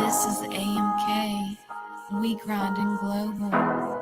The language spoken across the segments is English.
This is AMK. We grinding global.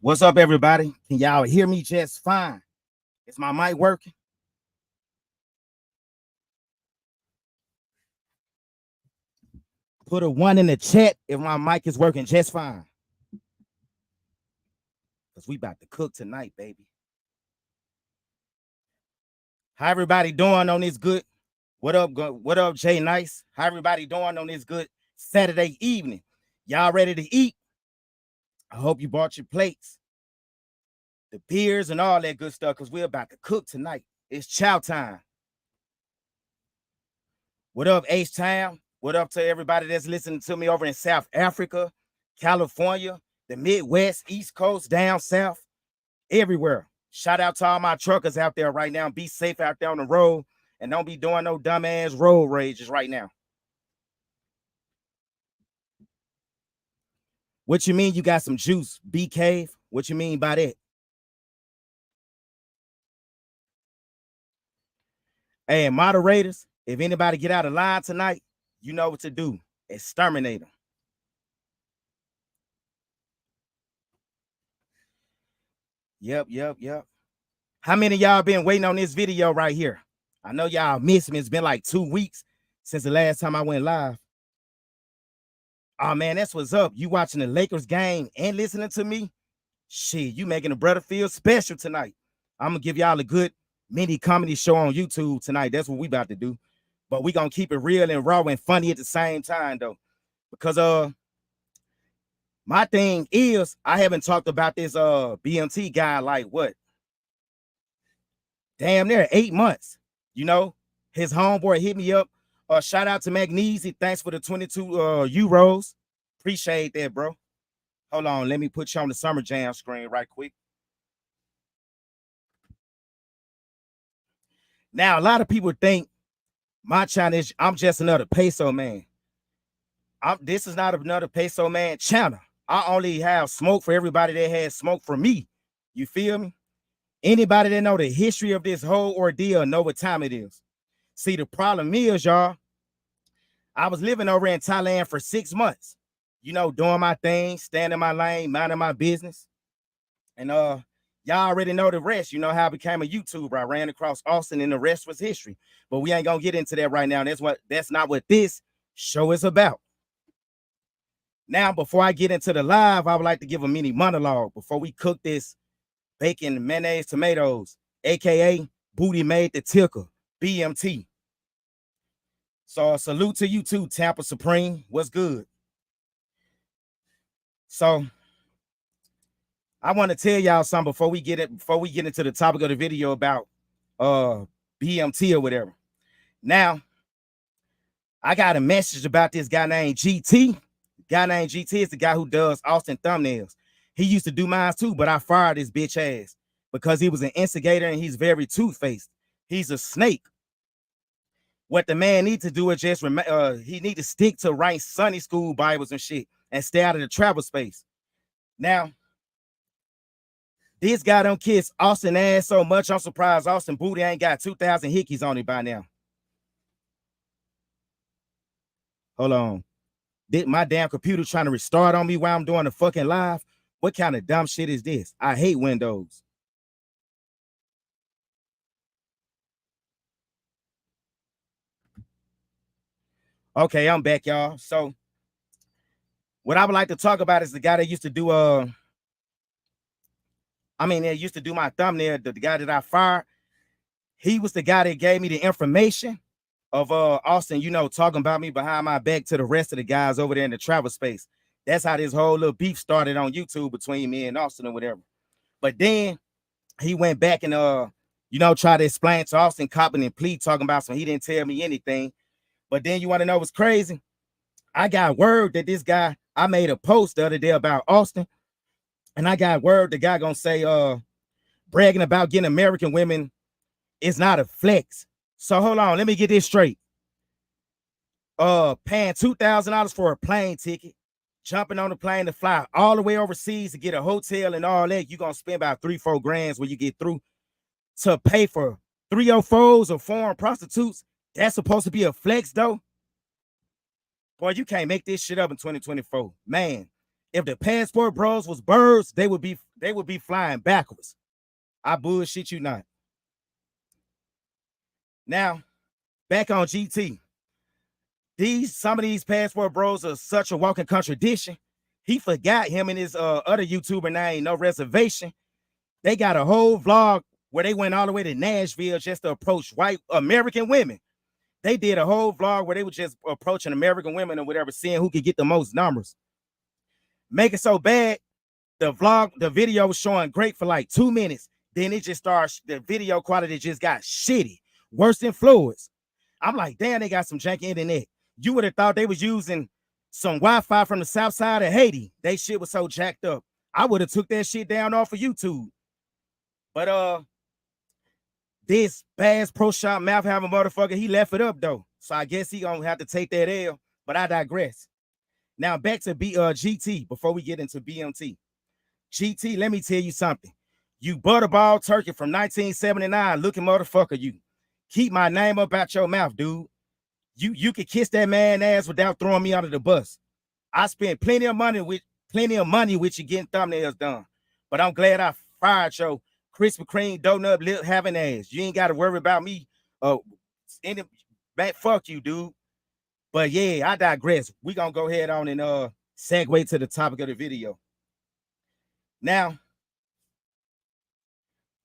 What's up, everybody? Can y'all hear me just fine? Is my mic working? Put a 1 in the chat if my mic is working just fine. Because we about to cook tonight, baby. How everybody doing on this good? What up, what up, Jay Nice? How everybody doing on this good Saturday evening? Y'all ready to eat? I hope you bought your plates, the beers, and all that good stuff, because we're about to cook tonight. It's chow time. What up, H-Town? What up to everybody that's listening to me over in South Africa, California, the Midwest, East Coast, down south, everywhere. Shout out to all my truckers out there right now. Be safe out there on the road and don't be doing no dumbass road rages right now. What you mean you got some juice, B-Cave? What you mean by that? Hey, moderators, if anybody get out of line tonight, you know what to do. Exterminate them. Yep. How many of y'all been waiting on this video right here? I know y'all missed me. It's been like 2 weeks since the last time I went live. Oh, man, that's what's up. You watching the Lakers game and listening to me? Shit, you making a brother feel special tonight. I'm going to give y'all a good mini comedy show on YouTube tonight. That's what we about to do. But we going to keep it real and raw and funny at the same time, though. Because my thing is, I haven't talked about this BMT guy like what? Damn near 8 months. You know, his homeboy hit me up. Shout out to Magnesi. Thanks for the 22 euros. Appreciate that, bro. Hold on, let me put you on the Summer Jam screen right quick. Now, a lot of people think my channel is, I'm just another peso man. This is not another peso man channel. I only have smoke for everybody that has smoke for me. You feel me? Anybody that know the history of this whole ordeal know what time it is. See, the problem is, y'all, I was living over in Thailand for 6 months, you know, doing my thing, staying in my lane, minding my business. And y'all already know the rest. You know how I became a YouTuber. I ran across Austin and the rest was history. But we ain't gonna get into that right now. That's not what this show is about. Now, before I get into the live, I would like to give a mini monologue before we cook this bacon, mayonnaise, tomatoes, aka Booty Made the Ticker, BMT. So salute to you too, Tampa Supreme. What's good? So I want to tell y'all something before we get into the topic of the video about BMT or whatever. Now, I got a message about this guy named GT. Guy named GT is the guy who does Austin thumbnails. He used to do mine too, but I fired his bitch ass because he was an instigator and he's very two-faced. He's a snake. What the man needs to do is just he need to stick to write Sunday school Bibles and shit and stay out of the travel space. Now, this guy don't kiss Austin ass so much. I'm surprised Austin Booty ain't got 2,000 hickeys on it by now. Hold on. Did my damn computer trying to restart on me while I'm doing the fucking live? What kind of dumb shit is this? I hate Windows. Okay, I'm back, y'all. So what I would like to talk about is the guy that used to do they used to do my thumbnail, the guy that I fired. He was the guy that gave me the information of Austin, you know, talking about me behind my back to the rest of the guys over there in the travel space. That's how this whole little beef started on YouTube between me and Austin or whatever. But then he went back and you know, tried to explain to Austin, copping and plea, talking about some he didn't tell me anything. But then you want to know what's crazy? I got word that this guy, I made a post the other day about Austin, and I got word the guy gonna say bragging about getting American women is not a flex. So hold on, let me get this straight. Paying $2,000 for a plane ticket, jumping on the plane to fly all the way overseas to get a hotel and all that, you're gonna spend about 3-4 grand when you get through to pay for 304s or foreign prostitutes. That's supposed to be a flex though. Boy, you can't make this shit up in 2024. Man, if the passport bros was birds, they would be flying backwards. I bullshit you not. Now, back on GT. Some of these passport bros are such a walking contradiction. He forgot him and his other YouTuber name, No Reservation. They got a whole vlog where they went all the way to Nashville just to approach white American women. They did a whole vlog where they were just approaching American women or whatever, seeing who could get the most numbers. Make it so bad, the video was showing great for like 2 minutes. Then it just starts, the video quality just got shitty, worse than Floyd's. I'm like, damn, they got some janky internet. You would have thought they was using some Wi-Fi from the south side of Haiti. They shit was so jacked up. I would have took that shit down off of YouTube. But this Bass Pro Shop mouth having motherfucker, he left it up though. So I guess he gonna have to take that L. But I digress. Now back to GT before we get into BMT. GT, let me tell you something. You butterball turkey from 1979 looking motherfucker, you. Keep my name up out your mouth, dude. You can kiss that man ass without throwing me under the bus. I spent plenty of money with you getting thumbnails done. But I'm glad I fired your Krispy Kreme donut lip having ass. You ain't got to worry about me. Fuck you, dude. But yeah, I digress. We gonna go ahead on and segue to the topic of the video. Now,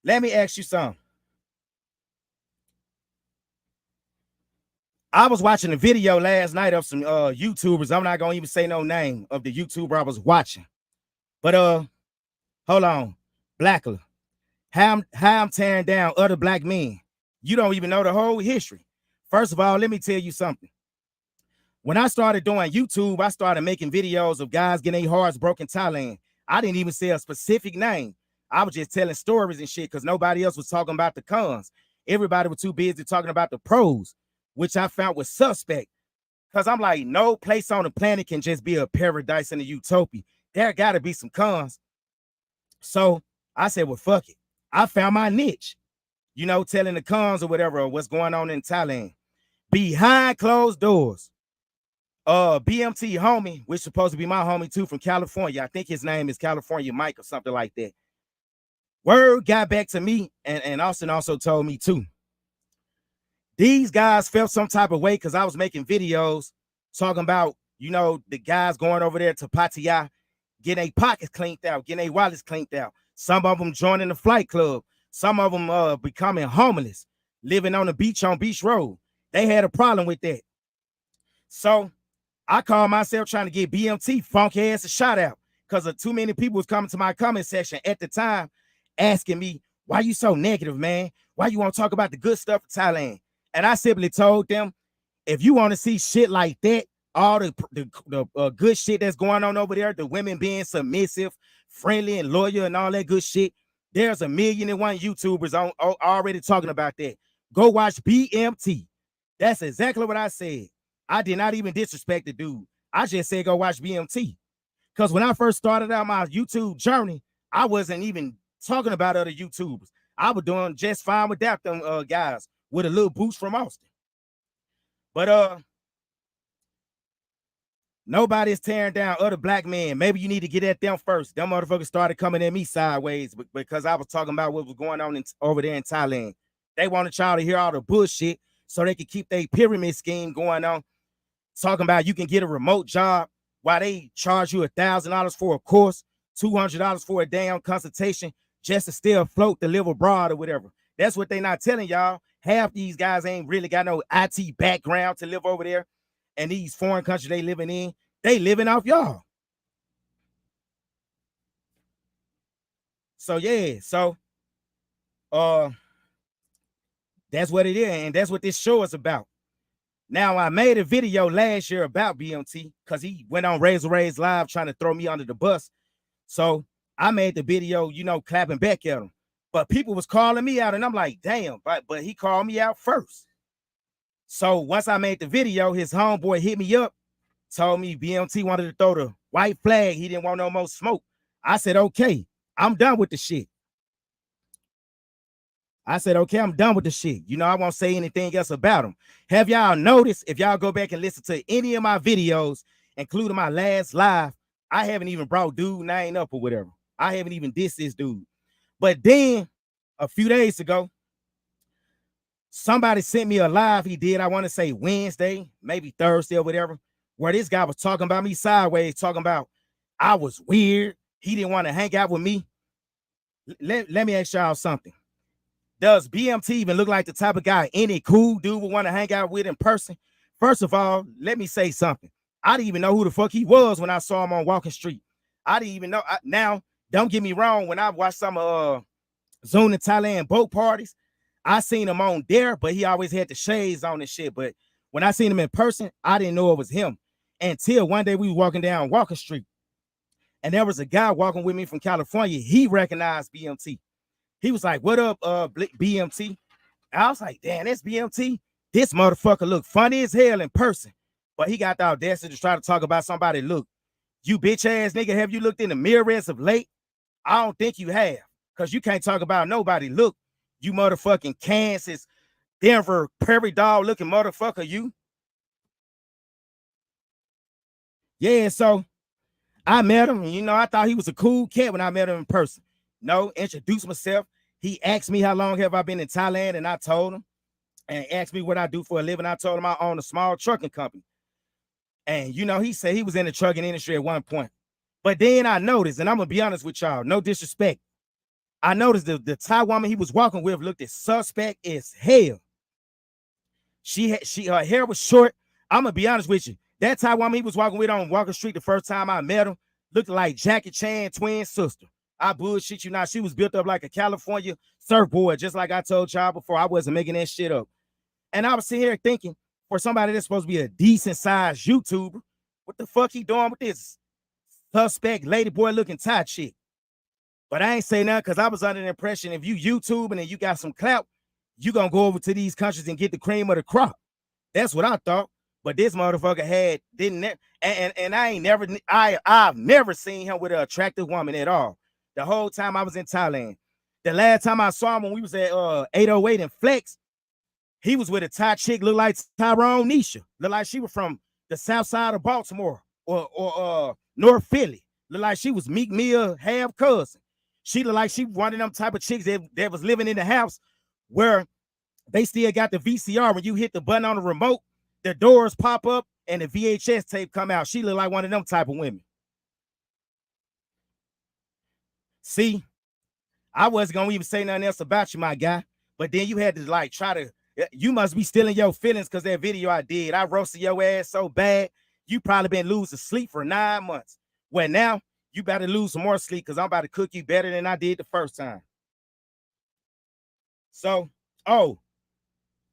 let me ask you something. I was watching a video last night of some YouTubers. I'm not gonna even say no name of the YouTuber I was watching. But hold on, Blackler. How I'm tearing down other black men. You don't even know the whole history. First of all, let me tell you something. When I started doing YouTube, I started making videos of guys getting their hearts broken in Thailand. I didn't even say a specific name. I was just telling stories and shit because nobody else was talking about the cons. Everybody was too busy talking about the pros, which I found was suspect. Because I'm like, no place on the planet can just be a paradise and a utopia. There got to be some cons. So I said, well, fuck it. I found my niche, you know, telling the cons or whatever, or what's going on in Thailand. Behind closed doors. BMT homie, which is supposed to be my homie too from California. I think his name is California Mike or something like that. Word got back to me, and Austin also told me too. These guys felt some type of way because I was making videos talking about, you know, the guys going over there to Pattaya, getting their pockets cleaned out, getting their wallets cleaned out. Some of them joining the flight club. Some of them becoming homeless, living on the beach on Beach Road. They had a problem with that. So I called myself trying to get BMT funky ass a shout out because of too many people was coming to my comment section at the time asking me, why you so negative, man? Why you want to talk about the good stuff in Thailand? And I simply told them, if you want to see shit like that, all the good shit that's going on over there, the women being submissive, friendly, and loyal, and all that good shit, there's 1,000,001 YouTubers already talking about that. Go watch BMT. That's exactly what I said. I did not even disrespect the dude. I just said go watch BMT. Because when I first started out my YouTube journey, I wasn't even talking about other YouTubers. I was doing just fine without them guys with a little boost from Austin. But nobody's tearing down other black men. Maybe you need to get at them first. Them motherfuckers started coming at me sideways because I was talking about what was going on over there in Thailand. They wanted y'all to hear all the bullshit so they could keep their pyramid scheme going on. Talking about you can get a remote job while they charge you $1,000 for a course, $200 for a damn consultation just to stay afloat to live abroad or whatever. That's what they not telling y'all. Half these guys ain't really got no IT background to live over there. And these foreign countries they living in, they living off y'all. So yeah, that's what it is, and that's what this show is about. Now, I made a video last year about BMT because he went on Razor Rays Live trying to throw me under the bus. So I made the video, you know, clapping back at him. But people was calling me out, and I'm like, damn, but he called me out first. So once I made the video, his homeboy hit me up, told me BMT wanted to throw the white flag. He didn't want no more smoke. I said, okay, I'm done with the shit. I said, okay, I'm done with the shit. You know, I won't say anything else about him. Have y'all noticed, if y'all go back and listen to any of my videos, including my last live, I haven't even brought dude name up or whatever. I haven't even dissed this dude. But then a few days ago, somebody sent me a live he did, I want to say Wednesday, maybe Thursday or whatever, where this guy was talking about me sideways, talking about I was weird. He didn't want to hang out with me. Let me ask y'all something. Does BMT even look like the type of guy any cool dude would want to hang out with in person? First of all, let me say something. I didn't even know who the fuck he was when I saw him on Walking Street. I didn't even know. Now, don't get me wrong. When I watched some Zoom in Thailand boat parties, I seen him on there, but he always had the shades on and shit. But when I seen him in person, I didn't know it was him until one day we were walking down Walking Street, and there was a guy walking with me from California. He recognized BMT. He was like, "What up, BMT?" And I was like, "Damn, that's BMT. This motherfucker look funny as hell in person." But he got the audacity to try to talk about somebody. Look, you bitch ass nigga, have you looked in the mirror as of late? I don't think you have, because you can't talk about nobody. Look, you motherfucking Kansas, Denver, prairie dog looking motherfucker, you. Yeah, so I met him, and I thought he was a cool cat when I met him in person. No, introduced myself. He asked me how long have I been in Thailand, and I told him, and asked me what I do for a living. I told him I own a small trucking company. And he said he was in the trucking industry at one point. But then I noticed, and I'm gonna be honest with y'all, no disrespect, I noticed the Thai woman he was walking with looked as suspect as hell. Her hair was short. I'm gonna be honest with you. That Thai woman he was walking with on Walking Street the first time I met him looked like Jackie Chan twin sister. I bullshit you not. She was built up like a California surfboard, just like I told y'all before. I wasn't making that shit up. And I was sitting here thinking, for somebody that's supposed to be a decent sized YouTuber, what the fuck he doing with this suspect ladyboy looking Thai chick? But I ain't say nothing, because I was under the impression if you YouTube and you got some clout, you gonna go over to these countries and get the cream of the crop. That's what I thought. But this motherfucker I've never seen him with an attractive woman at all. The whole time I was in Thailand. The last time I saw him when we was at 808 and Flex, he was with a Thai chick, looked like Tyrone Nisha. Looked like she was from the south side of Baltimore or North Philly. Looked like she was Meek Mill half cousin. She looked like she was one of them type of chicks that was living in the house where they still got the VCR. When you hit the button on the remote, the doors pop up and the VHS tape come out. She looked like one of them type of women. See, I wasn't gonna even say nothing else about you, my guy. But then you had to try to, you must be stealing your feelings, because that video I did, I roasted your ass so bad, you probably been losing sleep for 9 months. Well, now you better lose some more sleep, because I'm about to cook you better than I did the first time. So,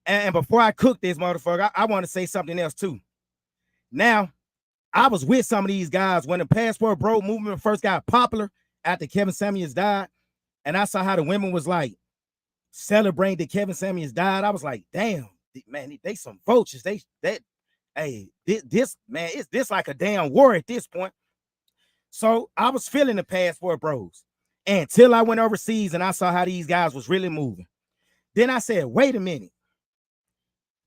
and before I cook this motherfucker, I want to say something else too. Now, I was with some of these guys when the Passport Bro movement first got popular after Kevin Samuels died, and I saw how the women was celebrating that Kevin Samuels died. I was like, damn, man, they some vultures. This man, is this like a damn war at this point? So I was feeling the Passport Bros until I went overseas and I saw how these guys was really moving. Then I said, wait a minute.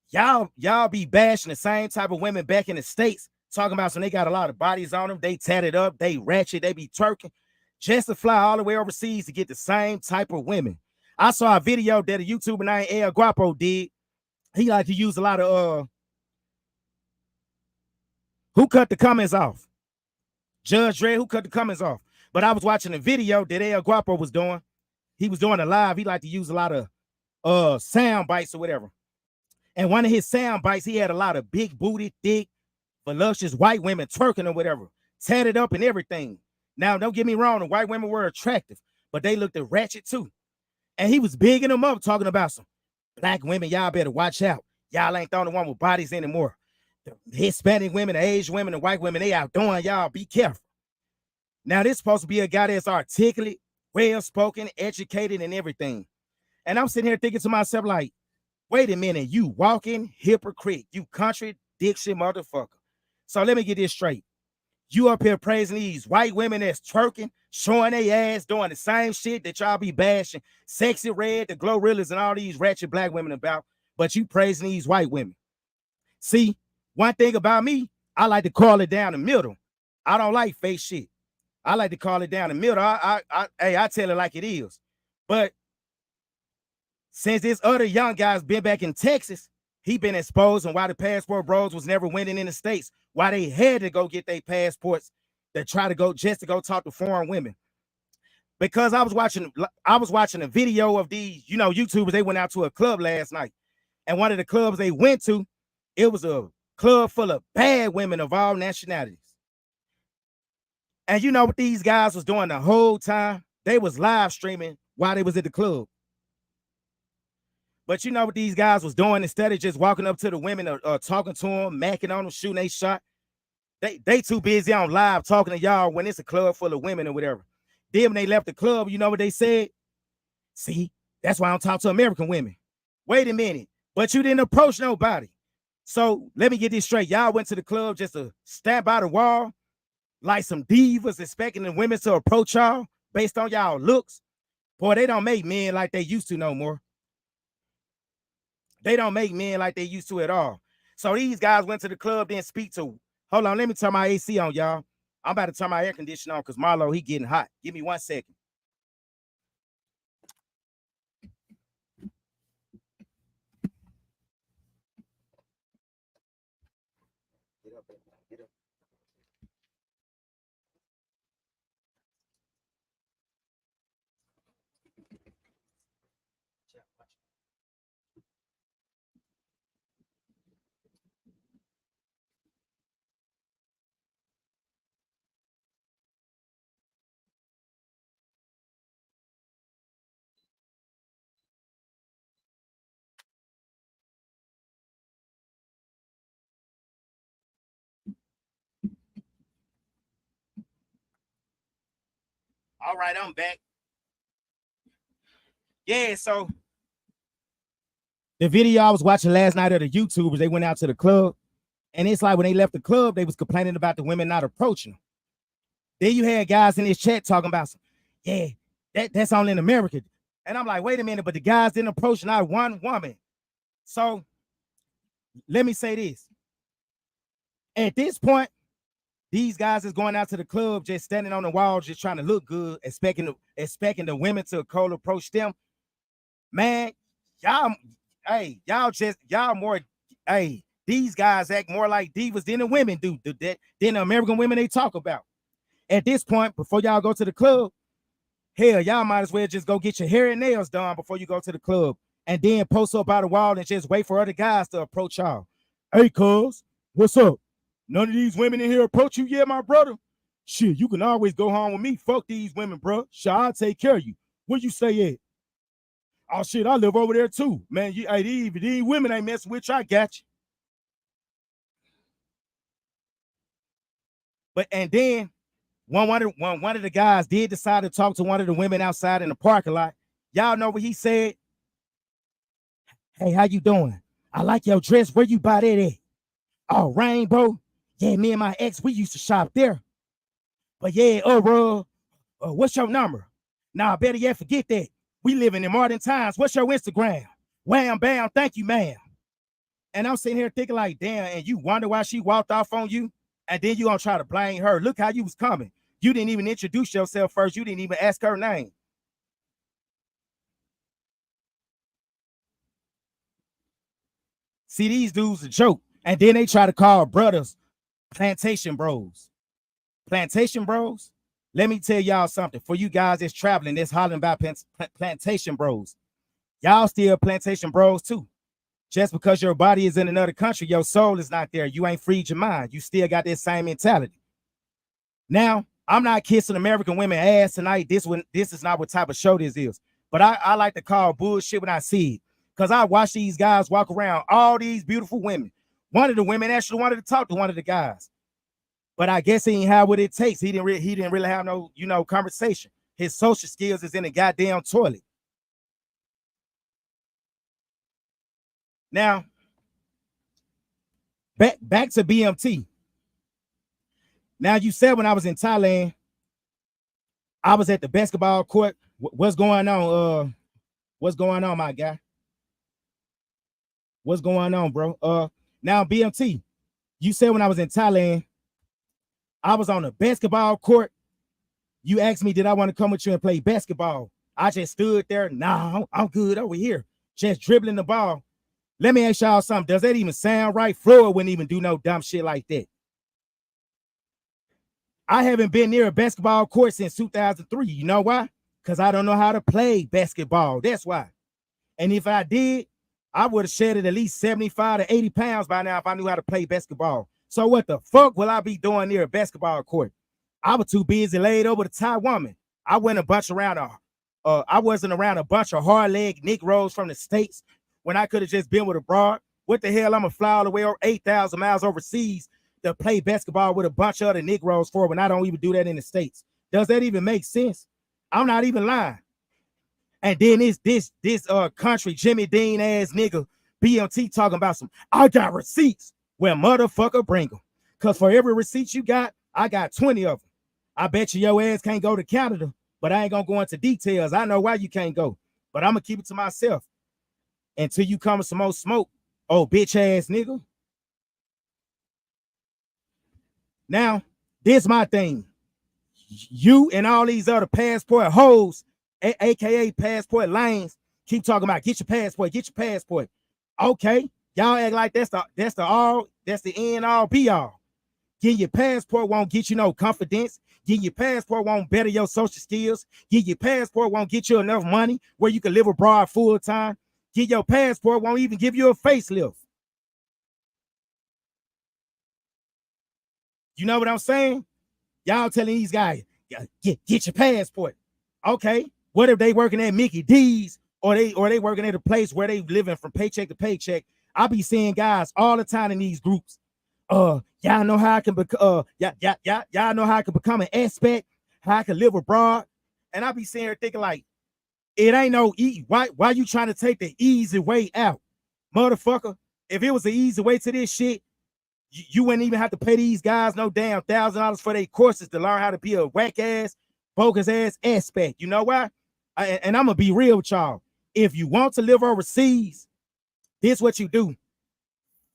Y'all be bashing the same type of women back in the States, talking about some they got a lot of bodies on them, they tatted up, they ratchet, they be twerking, just to fly all the way overseas to get the same type of women. I saw a video that a YouTuber named El Guapo did. He like to use a lot of who cut the comments off? Judge Dredd, who cut the comments off? But I was watching a video that El Guapo was doing. He was doing a live. He liked to use a lot of sound bites or whatever. And one of his sound bites, he had a lot of big booty, thick, voluptuous white women twerking or whatever, tatted up and everything. Now, don't get me wrong, the white women were attractive, but they looked ratchet too. And he was bigging them up, talking about some black women, y'all better watch out. Y'all ain't the only one with bodies anymore. The Hispanic women, the Asian women, the white women, they outdoing y'all. Be careful. Now, this is supposed to be a guy that's articulate, well-spoken, educated, and everything. And I'm sitting here thinking to myself, like, wait a minute, you walking hypocrite, you contradiction motherfucker. So let me get this straight. You up here praising these white women that's twerking, showing their ass, doing the same shit that y'all be bashing Sexy Red, the Glorillaz, and all these ratchet black women about, but you praising these white women. See, one thing about me, I like to call it down the middle. I don't like fake shit. I like to call it down the middle. I tell it like it is. But since this other young guy's been back in Texas, he been exposed on why the Passport Bros was never winning in the States, why they had to go get their passports to try to go just to go talk to foreign women. because I was watching a video of these, YouTubers. They went out to a club last night, and one of the clubs they went to, it was a club full of bad women of all nationalities. And you know what these guys was doing the whole time? They was live streaming while they was at the club. But you know what these guys was doing? Instead of just walking up to the women or talking to them, macking on them, shooting a shot, they too busy on live talking to y'all when it's a club full of women or whatever. Then when they left the club, you know what they said? See, that's why I don't talk to American women. Wait a minute, but you didn't approach nobody. So let me get this straight. Y'all went to the club just to stand by the wall like some divas, expecting the women to approach y'all based on y'all looks. Boy, they don't make men like they used to no more. They don't make men like they used to at all. So these guys went to the club, then speak to. Hold on, let me turn my AC on, y'all. I'm about to turn my air conditioner on because Marlo, he getting hot. Give me 1 second. Get up, baby. Get up. All right, I'm back. Yeah, so the video I was watching last night of the YouTubers, they went out to the club, and it's like when they left the club, they was complaining about the women not approaching them. Then you had guys in this chat talking about, yeah, that's only in America. And I'm like, wait a minute, but the guys didn't approach not one woman. So let me say this. At this point, these guys is going out to the club, just standing on the wall, just trying to look good, expecting the women to cold approach them. Man, y'all more, these guys act more like divas than the women do, than the American women they talk about. At this point, before y'all go to the club, hell, y'all might as well just go get your hair and nails done before you go to the club, and then post up by the wall and just wait for other guys to approach y'all. Hey, cuz, what's up? None of these women in here approach you yet, my brother? Shit, you can always go home with me. Fuck these women, bro. Shit, I'll take care of you. Where you stay at? Oh, shit, I live over there, too. Man, these women ain't messing with you. I got you. And then one of the guys did decide to talk to one of the women outside in the parking lot. Y'all know what he said? Hey, how you doing? I like your dress. Where you buy that at? Oh, Rainbow? Yeah, me and my ex, we used to shop there. But yeah, what's your number? Nah, better yet, forget that. We living in modern times. What's your Instagram? Wham, bam, thank you, ma'am. And I'm sitting here thinking like, damn, and you wonder why she walked off on you? And then you gonna try to blame her. Look how you was coming. You didn't even introduce yourself first. You didn't even ask her name. See, these dudes a joke. And then they try to call brothers plantation bros. Plantation bros? Let me tell y'all something. For you guys that's traveling, that's hollering about plantation bros. Y'all still plantation bros too. Just because your body is in another country, your soul is not there. You ain't freed your mind. You still got that same mentality. Now, I'm not kissing American women ass tonight. This is not what type of show this is. But I like to call bullshit when I see it. Because I watch these guys walk around, all these beautiful women. One of the women actually wanted to talk to one of the guys. But I guess he didn't have what it takes. He didn't really have no, conversation. His social skills is in the goddamn toilet. Now, back to BMT. Now, you said when I was in Thailand, I was at the basketball court. What's going on? What's going on, my guy? What's going on, bro? Now, BMT, you said when I was in Thailand, I was on the basketball court. You asked me, did I want to come with you and play basketball? I just stood there. Nah, I'm good over here. Just dribbling the ball. Let me ask y'all something. Does that even sound right? Floyd wouldn't even do no dumb shit like that. I haven't been near a basketball court since 2003. You know why? Because I don't know how to play basketball. That's why. And if I did, I would have shedded at least 75 to 80 pounds by now if I knew how to play basketball. So what the fuck will I be doing near a basketball court? I was too busy laid over the Thai woman. I wasn't around a bunch of hard-leg Negroes from the States when I could have just been with a broad. What the hell I'm gonna fly all the way over 8,000 miles overseas to play basketball with a bunch of other Negroes for when I don't even do that in the States? Does that even make sense? I'm not even lying. And then this country Jimmy Dean ass nigga BMT talking about some, I got receipts. Well, motherfucker, bring them. Because for every receipt you got, I got 20 of them. I bet you your ass can't go to Canada, but I ain't gonna go into details. I know why you can't go, but I'm gonna keep it to myself until you come with some more smoke. Oh, bitch ass nigga. Now, this my thing. You and all these other passport hoes, aka passport lanes, keep talking about get your passport, get your passport. Okay, y'all act like that's the end all be all. Getting your passport won't get you no confidence. Getting your passport won't better your social skills. Getting your passport won't get you enough money where you can live abroad full time. Get your passport won't even give you a facelift. You know what I'm saying? Y'all telling these guys, get your passport. Okay, what if they working at Mickey D's or they working at a place where they living from paycheck to paycheck? I be seeing guys all the time in these groups. Y'all know how I can y'all know how I can become an expat, how I can live abroad. And I be sitting here thinking like, it ain't no why you trying to take the easy way out? Motherfucker, if it was the easy way to this shit, you wouldn't even have to pay these guys no damn $1,000 for their courses to learn how to be a whack ass, bogus ass expat. You know why? And I'm gonna be real with y'all. If you want to live overseas, this what you do.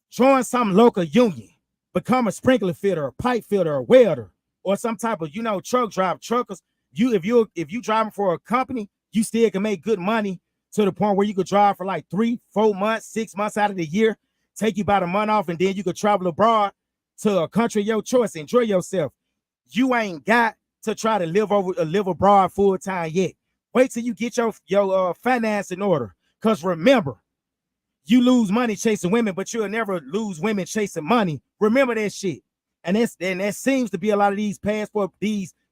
Join some local union. Become a sprinkler fitter, a pipe fitter, a welder, or some type of, truck driver. Truckers, if you driving for a company, you still can make good money to the point where you could drive for like 3, 4 months, 6 months out of the year, take you about a month off, and then you could travel abroad to a country of your choice, enjoy yourself. You ain't got to try to live abroad full time yet. Wait till you get your finance in order. Cause remember, you lose money chasing women, but you'll never lose women chasing money. Remember that shit. And that seems to be a lot of these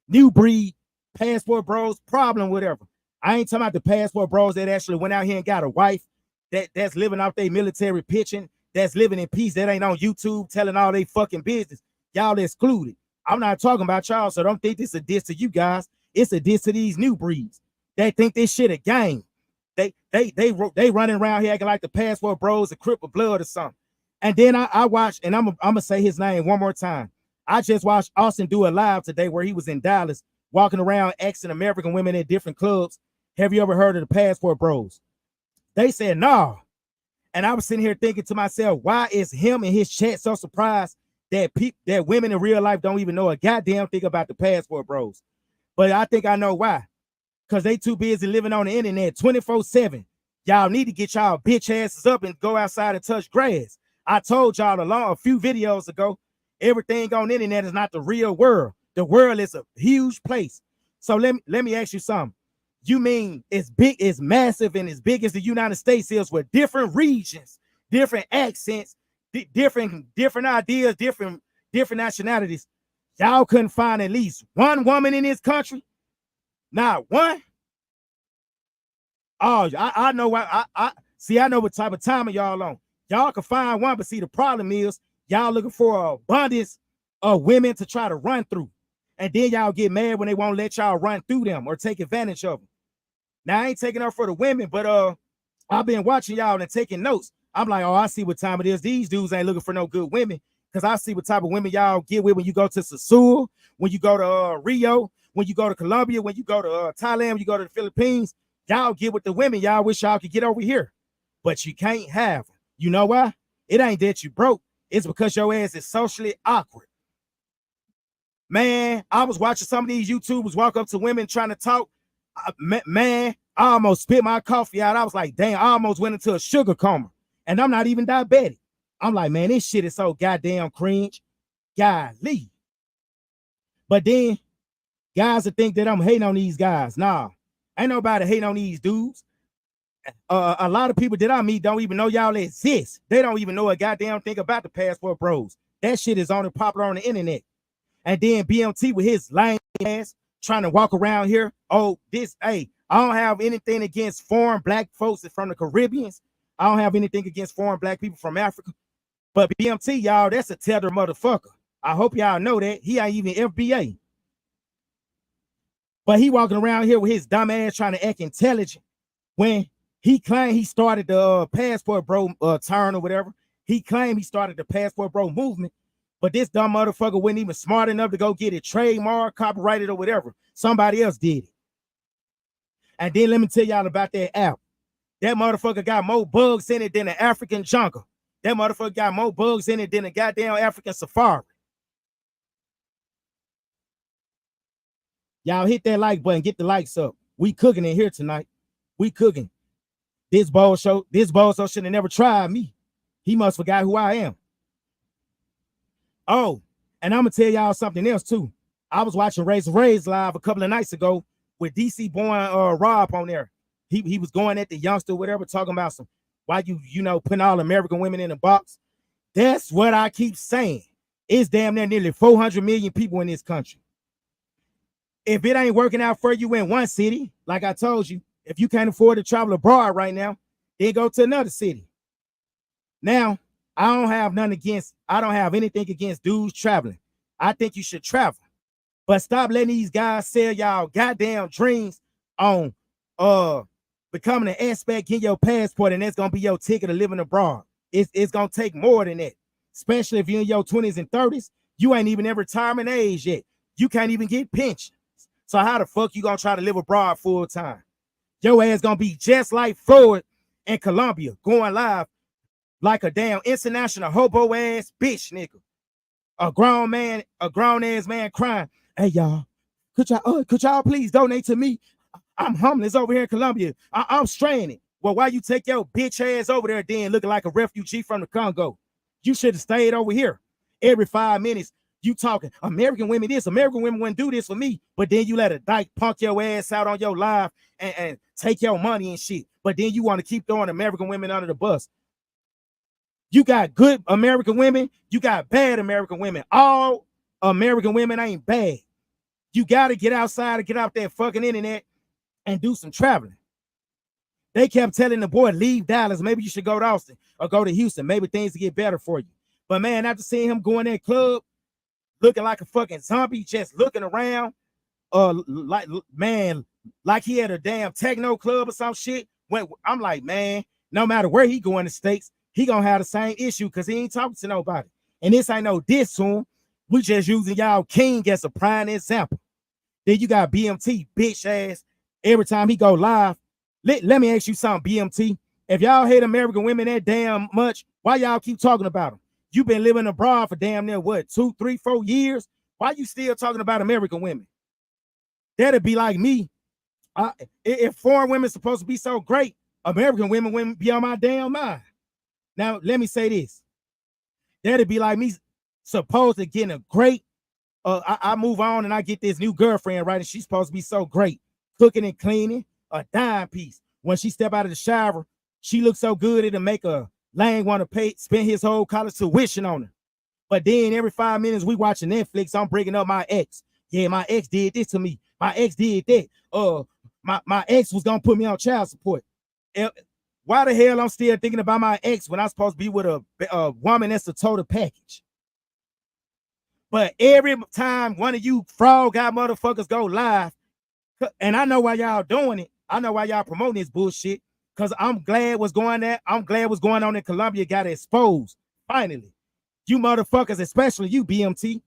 new breed passport bros problem, whatever. I ain't talking about the passport bros that actually went out here and got a wife that's living off their military pitching, that's living in peace, that ain't on YouTube telling all they fucking business. Y'all excluded. I'm not talking about y'all, so don't think this a diss to you guys. It's a diss to these new breeds. They think this shit a game. They running around here acting like the passport bros a crip of blood or something. And then I watched, and I'm gonna say his name one more time. I just watched Austin do a live today where he was in Dallas walking around asking American women at different clubs, have you ever heard of the passport bros? They said no. And I was sitting here thinking to myself, why is him and his chat so surprised that women in real life don't even know a goddamn thing about the passport bros? But I think I know why. Because they too busy living on the internet 24/7. Y'all need to get y'all bitch asses up and go outside and touch grass. I told y'all a few videos ago, everything on the internet is not the real world. The world is a huge place. So let me ask you something. You mean it's big, it's massive, and as big as the United States is, with different regions, different accents, different ideas, different nationalities. Y'all couldn't find at least one woman in this country? Not one? Oh, I know why. I know what type of time y'all on. Y'all can find one, but see, the problem is y'all looking for an abundance of women to try to run through. And then y'all get mad when they won't let y'all run through them or take advantage of them. Now, I ain't taking up for the women, but I've been watching y'all and taking notes. I'm like, oh, I see what time it is. These dudes ain't looking for no good women, because I see what type of women y'all get with when you go to Sasua, when you go to Rio, when you go to Colombia, when you go to Thailand, when you go to the Philippines. Y'all get with the women y'all wish y'all could get over here, but you can't have them. You know why? It ain't that you broke. It's because your ass is socially awkward. Man, I was watching some of these YouTubers walk up to women trying to talk. Man, I almost spit my coffee out. I was like, damn, I almost went into a sugar coma. And I'm not even diabetic. I'm like, man, this shit is so goddamn cringe. Golly. But then guys that think that I'm hating on these guys. Nah. Ain't nobody hating on these dudes. A lot of people that I meet don't even know y'all exist. They don't even know a goddamn thing about the Passport Bros. That shit is only popular on the internet. And then BMT with his lame ass trying to walk around here. Oh, hey, I don't have anything against foreign black folks from the Caribbeans. I don't have anything against foreign black people from Africa. But BMT, y'all, that's a tether motherfucker. I hope y'all know that. He ain't even FBA. But he walking around here with his dumb ass trying to act intelligent when he claimed he started the Passport Bro turn or whatever. He claimed he started the Passport Bro movement. But this dumb motherfucker wasn't even smart enough to go get it trademarked, copyrighted, or whatever. Somebody else did it. And then let me tell y'all about that app. That motherfucker got more bugs in it than the African jungle. That motherfucker got more bugs in it than the goddamn African safari. Y'all hit that like button. Get the likes up. We cooking in here tonight. We cooking. This bozo should have never tried me. He must forgot who I am. Oh, and I'm gonna tell y'all something else too. I was watching Raise live a couple of nights ago with DC Boy Rob on there. He was going at the youngster, whatever, talking about some why you know putting all American women in a box. That's what I keep saying. It's damn near nearly 400 million people in this country. If it ain't working out for you in one city, like I told you, if you can't afford to travel abroad right now, then go to another city. Now, I don't have anything against dudes traveling. I think you should travel. But stop letting these guys sell y'all goddamn dreams on becoming an expat, getting your passport, and that's gonna be your ticket to living abroad. It's gonna take more than that, especially if you're in your 20s and 30s. You ain't even in retirement age yet. You can't even get pension. So how the fuck you gonna try to live abroad full time? Your ass gonna be just like Floyd in Colombia, going live like a damn international hobo ass bitch nigga. A grown ass man crying. Hey y'all, could y'all please donate to me? I'm homeless over here in Colombia. I'm stranded. Well, why you take your bitch ass over there then looking like a refugee from the Congo? You should have stayed over here. Every 5 minutes, you talking American women this, American women wouldn't do this for me, but then you let a dyke punk your ass out on your live and take your money and shit. But then you want to keep throwing American women under the bus. You got good American women, you got bad American women. All American women ain't bad. You got to get outside and get out that fucking internet and do some traveling. They kept telling the boy, leave Dallas. Maybe you should go to Austin or go to Houston. Maybe things will get better for you. But man, after seeing him go in that club, looking like a fucking zombie, just looking around, like he had a damn techno club or some shit. I'm like, man, no matter where he go in the States, he gonna have the same issue because he ain't talking to nobody. And this ain't no diss to him. We just using y'all king as a prime example. Then you got BMT, bitch ass. Every time he go live, let me ask you something, BMT. If y'all hate American women that damn much, why y'all keep talking about them? You've been living abroad for damn near what, 2, 3, 4 years? Why you still talking about American women? That'd be like me. If foreign women supposed to be so great, American women wouldn't be on my damn mind. Now, let me say this. That'd be like me supposed to get a great, I move on and I get this new girlfriend, right? And she's supposed to be so great, cooking and cleaning, a dime piece. When she step out of the shower, she looks so good it'll make a lane want to spend his whole college tuition on her. But then every 5 minutes we watching Netflix, I'm bringing up my ex. Yeah, my ex did this to me. My ex did that. My ex was gonna put me on child support. Why the hell I'm still thinking about my ex when I'm supposed to be with a woman that's a total package? But every time one of you frog out motherfuckers go live, and I know why y'all doing it. I know why y'all promoting this bullshit. Because I'm glad what's going on. I'm glad what's going on in Colombia got exposed. Finally. You motherfuckers, especially you, BMT.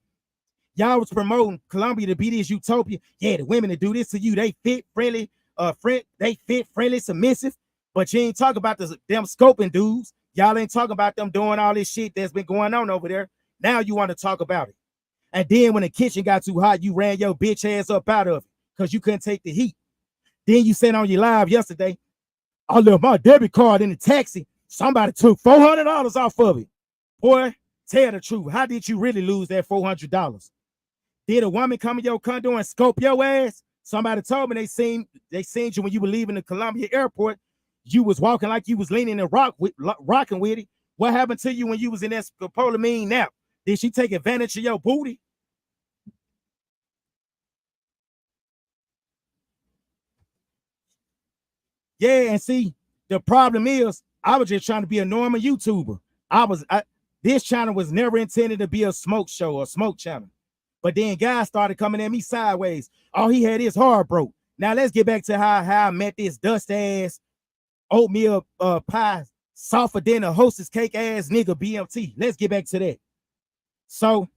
Y'all was promoting Colombia to be this utopia. Yeah, the women that do this to you, they fit, friendly, submissive. But you ain't talking about them scoping dudes. Y'all ain't talking about them doing all this shit that's been going on over there. Now you want to talk about it. And then when the kitchen got too hot, you ran your bitch ass up out of it because you couldn't take the heat. Then you said on your live yesterday, I left my debit card in the taxi. Somebody took $400 off of it. Boy, tell the truth. How did you really lose that $400? Did a woman come in your condo and scope your ass? Somebody told me they seen you when you were leaving the Columbia airport. You was walking like you was leaning and rocking with it. What happened to you when you was in that scopolamine nap? Did she take advantage of your booty? Yeah, and see, the problem is, I was just trying to be a normal YouTuber. This channel was never intended to be a smoke show or smoke channel. But then guys started coming at me sideways. All he had his heart broke. Now let's get back to how I met this dust ass oatmeal pie, softer than a hostess cake ass nigga BMT. Let's get back to that. So,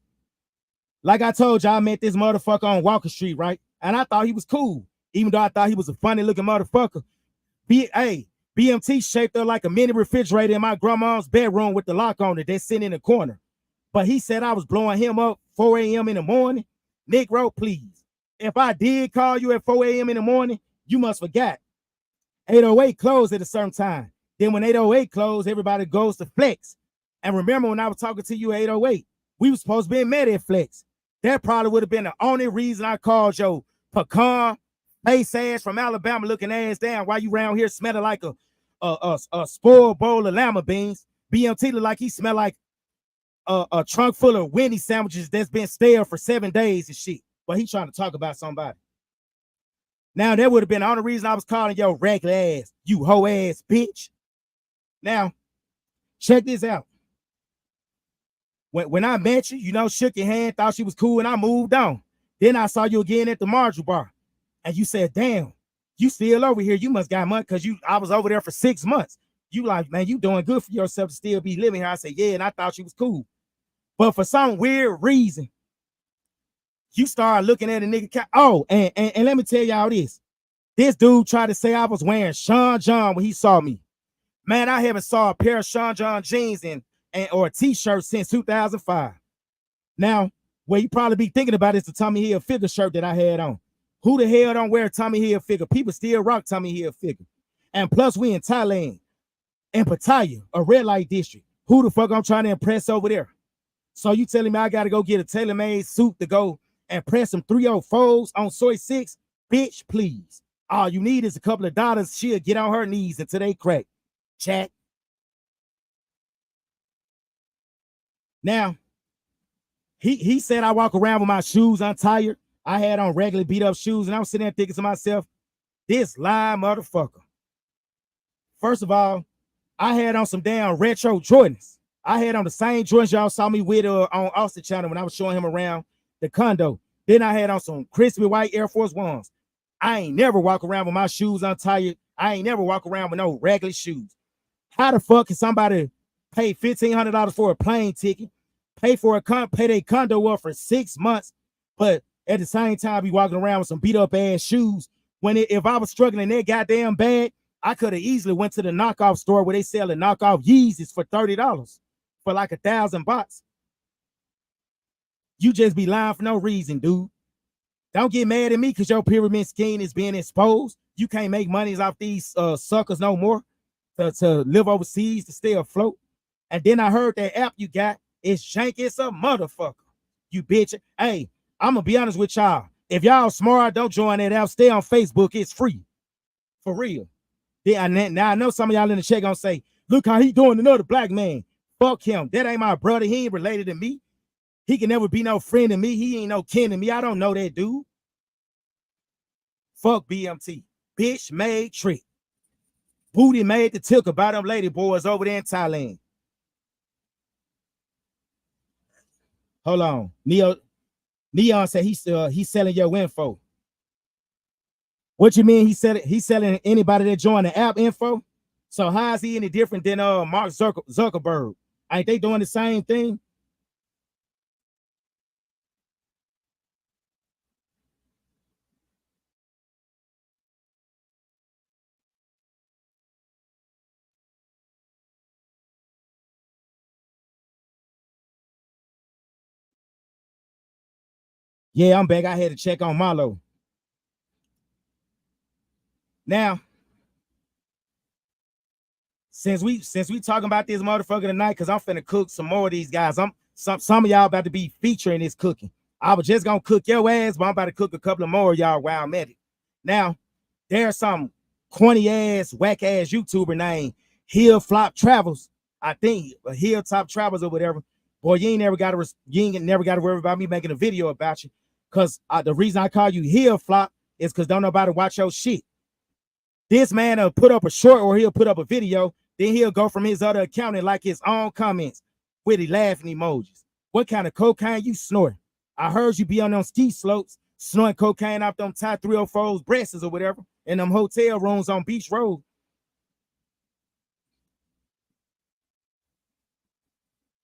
like I told you, I met this motherfucker on Walker Street, right? And I thought he was cool, even though I thought he was a funny looking motherfucker. BMT shaped up like a mini refrigerator in my grandma's bedroom with the lock on it that's sitting in the corner. But he said I was blowing him up 4 a.m. in the morning. Negro, please. If I did call you at 4 a.m. in the morning, you must forgot. 808 closed at a certain time. Then when 808 closed, everybody goes to Flex. And remember when I was talking to you at 808, we were supposed to be met at Flex. That probably would have been the only reason I called your pecan face ass from Alabama looking ass down while you around here smelling like a spoiled bowl of lima beans. BMT look like he smelled like a trunk full of Wendy sandwiches that's been stale for 7 days and shit. But he trying to talk about somebody. Now, that would have been the only reason I was calling your regular ass, you hoe ass bitch. Now, check this out. When I met you, you know, shook your hand, thought she was cool, and I moved on. Then I saw you again at the Marshall Bar. And you said, damn, you still over here. You must got money because I was over there for 6 months. You like, man, you doing good for yourself to still be living here. I said, yeah, and I thought she was cool. But for some weird reason, you started looking at a nigga. Oh, and let me tell y'all this. This dude tried to say I was wearing Sean John when he saw me. Man, I haven't saw a pair of Sean John jeans or a t-shirt since 2005. Now, what you probably be thinking about is the Tommy Hilfiger shirt that I had on. Who the hell don't wear Tommy Hilfiger? People still rock Tommy Hilfiger. And plus, we in Thailand, in Pattaya, a red light district. Who the fuck I'm trying to impress over there? So you telling me I got to go get a tailor-made suit to go and press some 304s on soy 6? Bitch, please. All you need is a couple of dollars. She'll get on her knees until they crack. Chat. Now, he said I walk around with my shoes untired. I had on regular beat up shoes, and I was sitting there thinking to myself, this lying motherfucker. First of all, I had on some damn retro Jordans. I had on the same Jordans y'all saw me with on Austin channel when I was showing him around the condo. Then I had on some crispy white Air Force Ones. I ain't never walk around with my shoes untied. I ain't never walk around with no regular shoes. How the fuck can somebody pay $1,500 for a plane ticket, pay their condo up for 6 months, but at the same time be walking around with some beat up ass shoes? If I was struggling that goddamn bad, I could have easily went to the knockoff store where they sell the knockoff Yeezys for $30 for like 1,000 bucks. You just be lying for no reason, dude. Don't get mad at me because your pyramid scheme is being exposed. You can't make monies off these suckers no more to live overseas to stay afloat. And then I heard that app you got is jank. It's a motherfucker. You bitch. Hey, I'm going to be honest with y'all. If y'all smart, don't join that app. Stay on Facebook. It's free. For real. Now I know some of y'all in the chat gonna say, look how he doing another black man. Fuck him. That ain't my brother. He ain't related to me. He can never be no friend to me. He ain't no kin to me. I don't know that dude. Fuck BMT. Bitch made trick. Booty made the tick about them lady boys over there in Thailand. Hold on. Neon said he's selling your info. What you mean he's selling anybody that joined the app info? So how is he any different than Mark Zuckerberg? Ain't they doing the same thing? Yeah, I'm back. I had to check on Marlo. Now, since we talking about this motherfucker tonight, because I'm finna cook some more of these guys. Some of y'all about to be featuring this cooking. I was just gonna cook your ass, but I'm about to cook a couple of more of y'all while I'm at it. Now, there's some corny ass, whack ass YouTuber named Hill Flop Travels. I think Hilltop Travels or whatever. Boy, you ain't never got to worry about me making a video about you. Cause the reason I call you Hill Flop is because don't nobody watch your shit. This man will put up a short or he'll put up a video, then he'll go from his other account and like his own comments with the laughing emojis. What kind of cocaine you snorting? I heard you be on them ski slopes snorting cocaine off them Thai 304's breasts or whatever in them hotel rooms on Beach Road.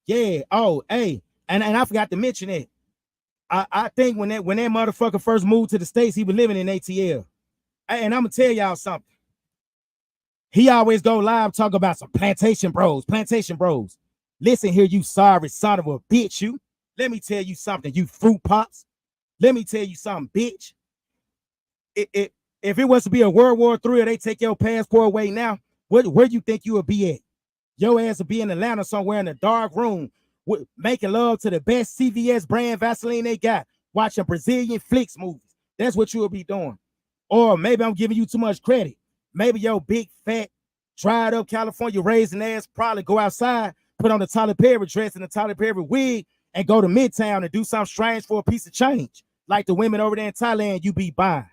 Yeah. Oh, hey. And I forgot to mention it. I think when that motherfucker first moved to the States, he was living in ATL. And I'm gonna tell y'all something. He always go live talk about some plantation bros. Listen here, you sorry son of a bitch, you. Let me tell you something, you fruit pops. Let me tell you something, bitch. If it was to be a World War III or they take your passport away now, where you think you would be at? Your ass would be in Atlanta somewhere in a dark room making love to the best CVS brand Vaseline they got, watching Brazilian flicks movies. That's what you would be doing. Or maybe I'm giving you too much credit. Maybe your big, fat, dried up California raisin ass probably go outside, put on the Tyler Perry dress and the Tyler Perry wig, and go to Midtown and do something strange for a piece of change. Like the women over there in Thailand you be buying.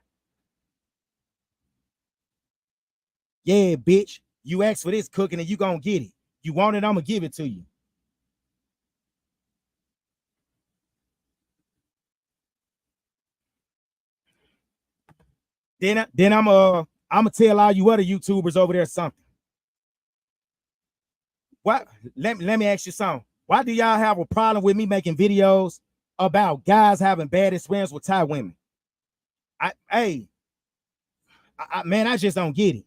Yeah, bitch. You asked for this cooking and you gonna get it. You want it, I'm gonna give it to you. Then I'm gonna tell all you other YouTubers over there something. What? Let me ask you something. Why do y'all have a problem with me making videos about guys having bad experience with Thai women? Man, I just don't get it.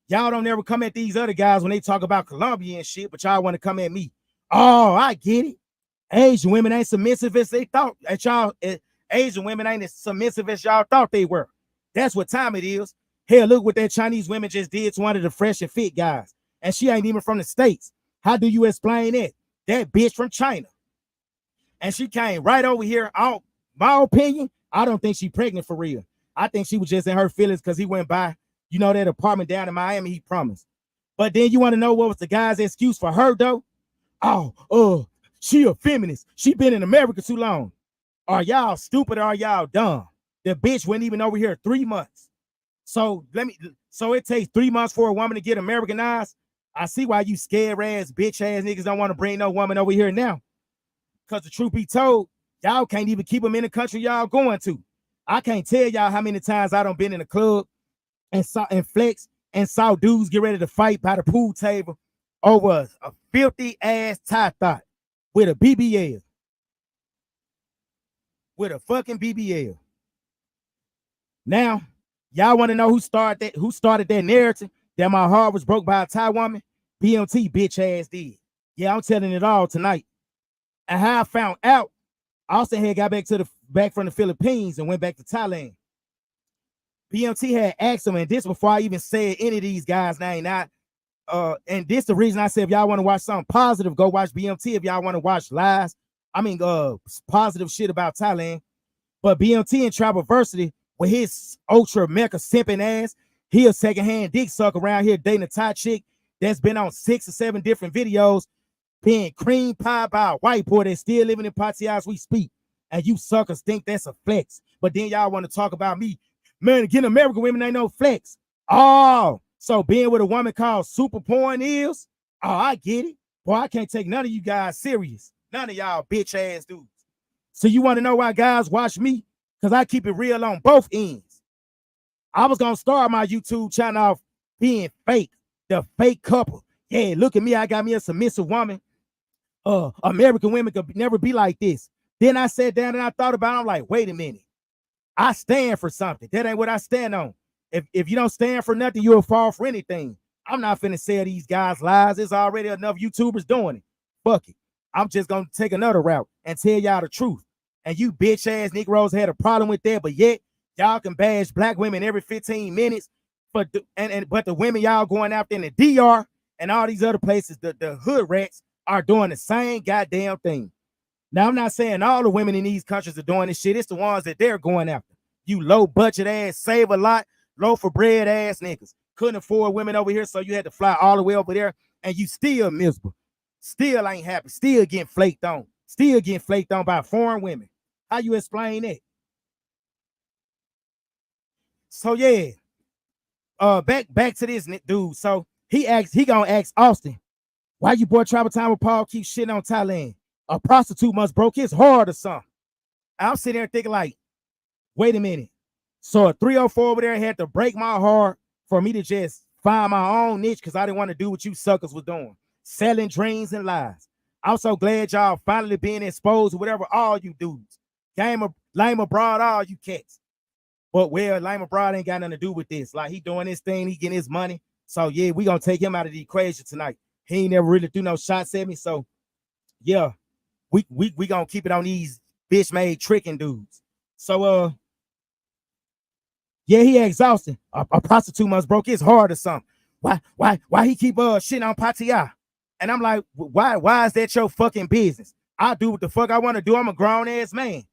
Y'all don't ever come at these other guys when they talk about Colombia and shit, but y'all want to come at me. Oh, I get it. Asian women ain't submissive as they thought. Asian women ain't as submissive as y'all thought they were. That's what time it is. Hell, look what that Chinese women just did to one of the fresh and fit guys. And she ain't even from the States. How do you explain that? That bitch from China. And she came right over here. My opinion, I don't think she pregnant for real. I think she was just in her feelings because he went by, that apartment down in Miami he promised. But then you want to know what was the guy's excuse for her, though? Oh, she a feminist. She been in America too long. Are y'all stupid or are y'all dumb? The bitch went even over here 3 months. So it takes 3 months for a woman to get Americanized. I see why you scared ass, bitch ass niggas don't want to bring no woman over here now. Because the truth be told, y'all can't even keep them in the country y'all going to. I can't tell y'all how many times I done been in the club and flex and saw dudes get ready to fight by the pool table over a filthy ass Thai thought with a BBL. With a fucking BBL. Now, y'all want to know who started that narrative that my heart was broke by a Thai woman? BMT bitch ass did. Yeah, I'm telling it all tonight. And how I found out, Austin had got back from the Philippines and went back to Thailand. BMT had asked him, and this before I even said any of these guys' name. And this the reason I said if y'all want to watch something positive, go watch BMT. If y'all want to watch lies, positive shit about Thailand. But BMT in Travelversity with his ultra mega simping ass, he a secondhand dick suck around here dating a Thai chick that's been on 6 or 7 different videos, being cream pie by a white boy that's still living in Pattaya as we speak. And you suckers think that's a flex. But then y'all want to talk about me. Man, getting American women ain't no flex. Oh, so being with a woman called super porn is? Oh, I get it. Boy, I can't take none of you guys serious. None of y'all bitch ass dudes. So you want to know why guys watch me? Because I keep it real on both ends. I was going to start my YouTube channel off being fake. The fake couple. Yeah, look at me. I got me a submissive woman. American women could never be like this. Then I sat down and I thought about it. I'm like, wait a minute. I stand for something. That ain't what I stand on. If you don't stand for nothing, you'll fall for anything. I'm not finna sell these guys lies. There's already enough YouTubers doing it. Fuck it. I'm just gonna take another route and tell y'all the truth. And you bitch ass Negroes had a problem with that, but yet y'all can bash black women every 15 minutes. But the women y'all going after in the DR and all these other places, the hood rats are doing the same goddamn thing. Now, I'm not saying all the women in these countries are doing this shit. It's the ones that they're going after. You low budget ass, save a lot, loaf of bread ass niggas. Couldn't afford women over here, so you had to fly all the way over there, and you still miserable. Still ain't happy. Still getting flaked on. Still getting flaked on by foreign women. How you explain that? So yeah, back to this dude. So he gonna ask Austin, why you boy travel time with Paul keep shitting on Thailand? A prostitute must broke his heart or something. I'm sitting there thinking like, wait a minute. So a 304 over there had to break my heart for me to just find my own niche because I didn't want to do what you suckers was doing. Selling dreams and lies. I'm so glad y'all finally being exposed to whatever all you dudes. Lame abroad, all you cats. But well, Lame abroad ain't got nothing to do with this. Like he doing this thing, he getting his money. So yeah, we gonna take him out of the equation tonight. He ain't never really threw no shots at me. So yeah, we gonna keep it on these bitch made tricking dudes. So yeah, he exhausted. A prostitute must broke his heart or something. Why he keep shitting on Patia? And I'm like, why is that your fucking business? I do what the fuck I want to do. I'm a grown ass man.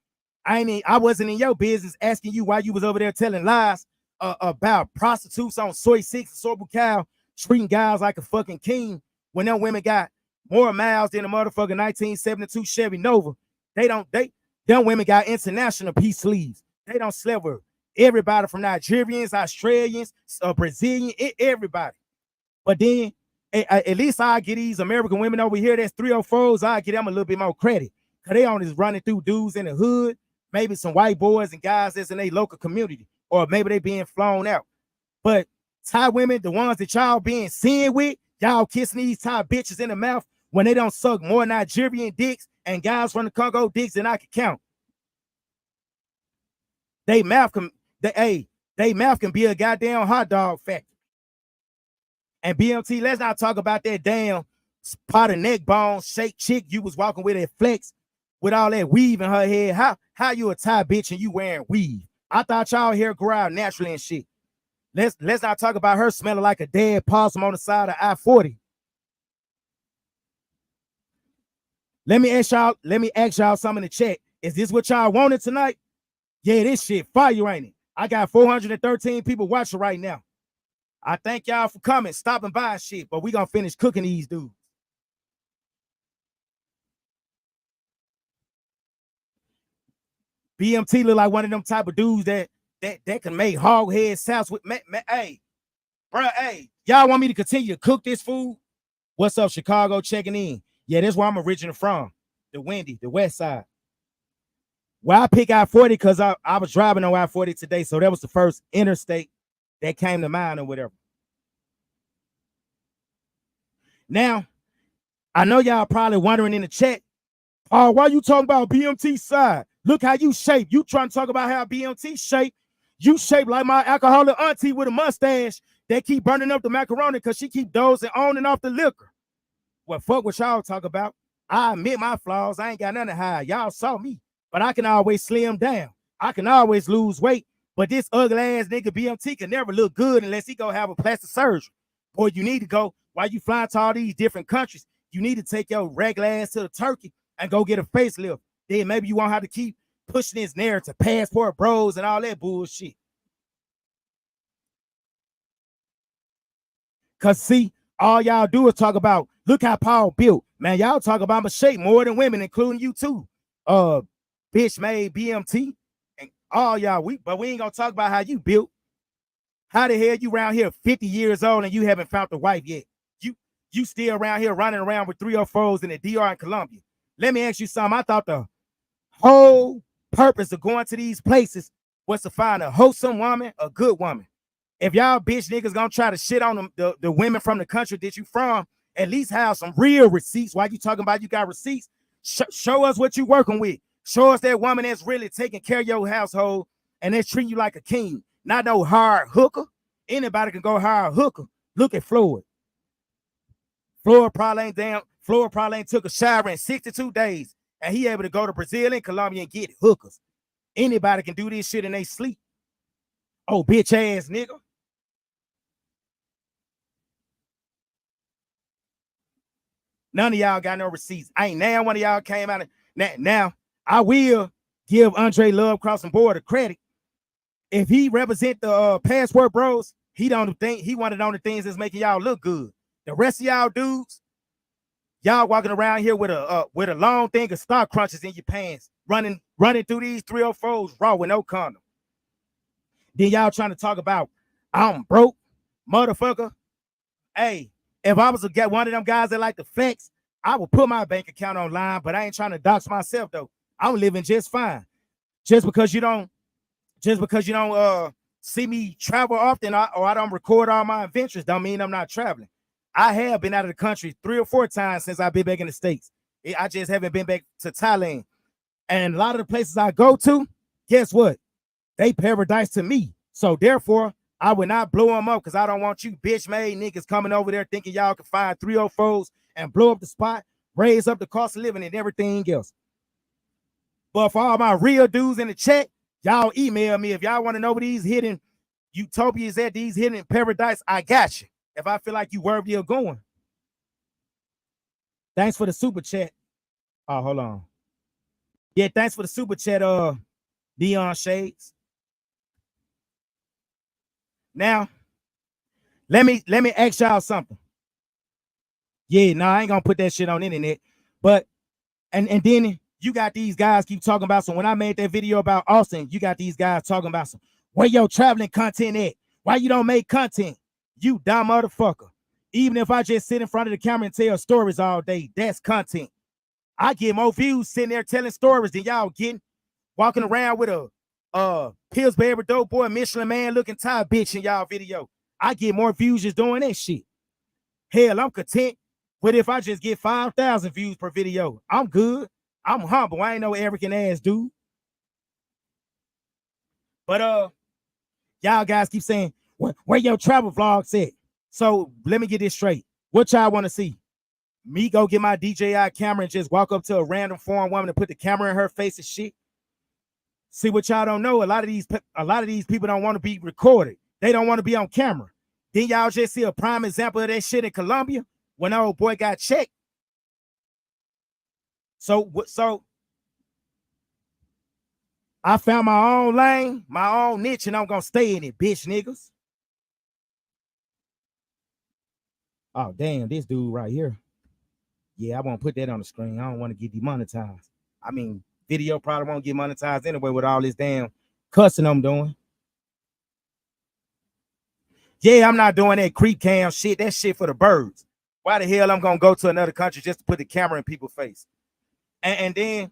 I wasn't in your business asking you why you was over there telling lies about prostitutes on Soy 6 and Sorbu treating guys like a fucking king when them women got more miles than a motherfucking 1972 Chevy Nova. Them women got international peace sleeves. They don't sleep with everybody from Nigerians, Australians, Brazilian, everybody. But then at least I get these American women over here that's 304s, I get them a little bit more credit. Cause they on just running through dudes in the hood, maybe some white boys and guys that's in their local community, or maybe they being flown out. But Thai women, the ones that y'all being seen with, y'all kissing these Thai bitches in the mouth when they don't suck more Nigerian dicks and guys from the Congo dicks than I can count. They mouth can be a goddamn hot dog factory. And BMT, let's not talk about that damn pot of neck bone shake chick you was walking with at Flex with all that weave in her head. How you a Thai bitch and you wearing weave? I thought y'all hair grew out naturally and shit. Let's not talk about her smelling like a dead possum on the side of I-40. Let me ask y'all something in the chat. Is this what y'all wanted tonight? Yeah, this shit fire, ain't it? I got 413 people watching right now. I thank y'all for coming, stopping by and shit, but we gonna finish cooking these dudes. BMT look like one of them type of dudes that can make hog head sauce with hey, bro, hey, y'all want me to continue to cook this food? What's up, Chicago? Checking in. Yeah, that's where I'm originally from. The Wendy, the West Side. Well, I pick I-40 because I was driving on I-40 today, so that was the first interstate that came to mind or whatever. Now, I know y'all probably wondering in the chat, oh, why you talking about BMT side? Look how you shape. You trying to talk about how BMT shape. You shape like my alcoholic auntie with a mustache that keep burning up the macaroni because she keep dozing on and off the liquor. Well, fuck what y'all talk about. I admit my flaws. I ain't got nothing to hide. Y'all saw me. But I can always slim down. I can always lose weight. But this ugly ass nigga BMT can never look good unless he go have a plastic surgery. Boy, you need to go, while you flying to all these different countries, you need to take your regular ass to the Turkey and go get a facelift. Then maybe you won't have to keep pushing this narrative, passport bros and all that bullshit. Cause see, all y'all do is talk about, look how Paul built. Man, y'all talk about my shape more than women, including you too. Bitch made BMT and all y'all, but we ain't gonna talk about how you built. How the hell you around here 50 years old and you haven't found the wife yet? You still around here running around with 304s in the DR in Colombia. Let me ask you something. I thought the whole purpose of going to these places was to find a wholesome woman, a good woman. If y'all bitch niggas gonna try to shit on the women from the country that you from, at least have some real receipts. Why you talking about you got receipts? Show us what you working with. Show us that woman that's really taking care of your household and that's treating you like a king. Not no hard hooker. Anybody can go hire a hooker. Look at Floyd. Floyd probably ain't took a shower in 62 days. And he able to go to Brazil and Colombia and get hookers. Anybody can do this shit in they sleep. Oh, bitch ass nigga. None of y'all got no receipts. Ain't now one of y'all came out of now. I will give Andre Love crossing border credit. if he represent the passport bros, he don't think he one of the only things that's making y'all look good. The rest of y'all dudes, y'all walking around here with a long thing of stock crunches in your pants, running through these 304s raw with no condom. Then y'all trying to talk about I'm broke, motherfucker. Hey, if I was one of them guys that like the flex, I would put my bank account online, but I ain't trying to dox myself though. I'm living just fine. Just because you don't see me travel often or I don't record all my adventures don't mean I'm not traveling. I have been out of the country 3 or 4 times since I've been back in the States. I just haven't been back to Thailand. And a lot of the places I go to, guess what? They paradise to me. So therefore, I would not blow them up because I don't want you bitch-made niggas coming over there thinking y'all can find 304s and blow up the spot, raise up the cost of living and everything else. But for all my real dudes in the chat, y'all email me. If y'all want to know where these hidden utopias at, these hidden paradise, I got you. If I feel like you worthy of going. Thanks for the super chat. Oh, hold on. Yeah, thanks for the super chat, Neon Shades. Now, let me ask y'all something. Yeah, no, I ain't gonna put that shit on the internet. But and then you got these guys keep talking about some. When I made that video about Austin, you got these guys talking about some. Where your traveling content at? Why you don't make content? You dumb motherfucker. Even if I just sit in front of the camera and tell stories all day, that's content. I get more views sitting there telling stories than y'all getting walking around with a Pillsbury dope boy Michelin man looking Thai bitch in y'all video. I get more views just doing that shit. Hell, I'm content with if I just get 5,000 views per video. I'm good. I'm humble. I ain't no arrogant ass dude. But y'all guys keep saying where your travel vlogs at. So let me get this straight. What y'all want to see? Me go get my DJI camera and just walk up to a random foreign woman and put the camera in her face and shit? See, what y'all don't know, a lot of these people don't want to be recorded. They don't want to be on camera. Then y'all just see a prime example of that shit in Colombia when the old boy got checked. So I found my own lane, my own niche, and I'm gonna stay in it, bitch niggas. Oh, damn, this dude right here. Yeah, I won't put that on the screen. I don't want to get demonetized. I mean, video probably won't get monetized anyway with all this damn cussing I'm doing. Yeah, I'm not doing that creep cam shit. That shit for the birds. Why the hell I'm gonna go to another country just to put the camera in people's face? And then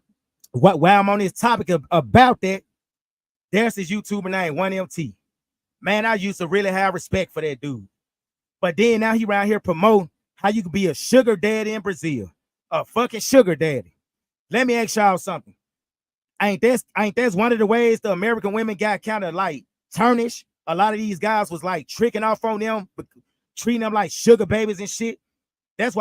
while I'm on this topic about that, there's this YouTuber named 1MT. Man, I used to really have respect for that dude. But then now he around here promoting how you can be a sugar daddy in Brazil. A fucking sugar daddy. Let me ask y'all something. Ain't that's one of the ways the American women got kind of like tarnished? A lot of these guys was like tricking off on them, treating them like sugar babies and shit. But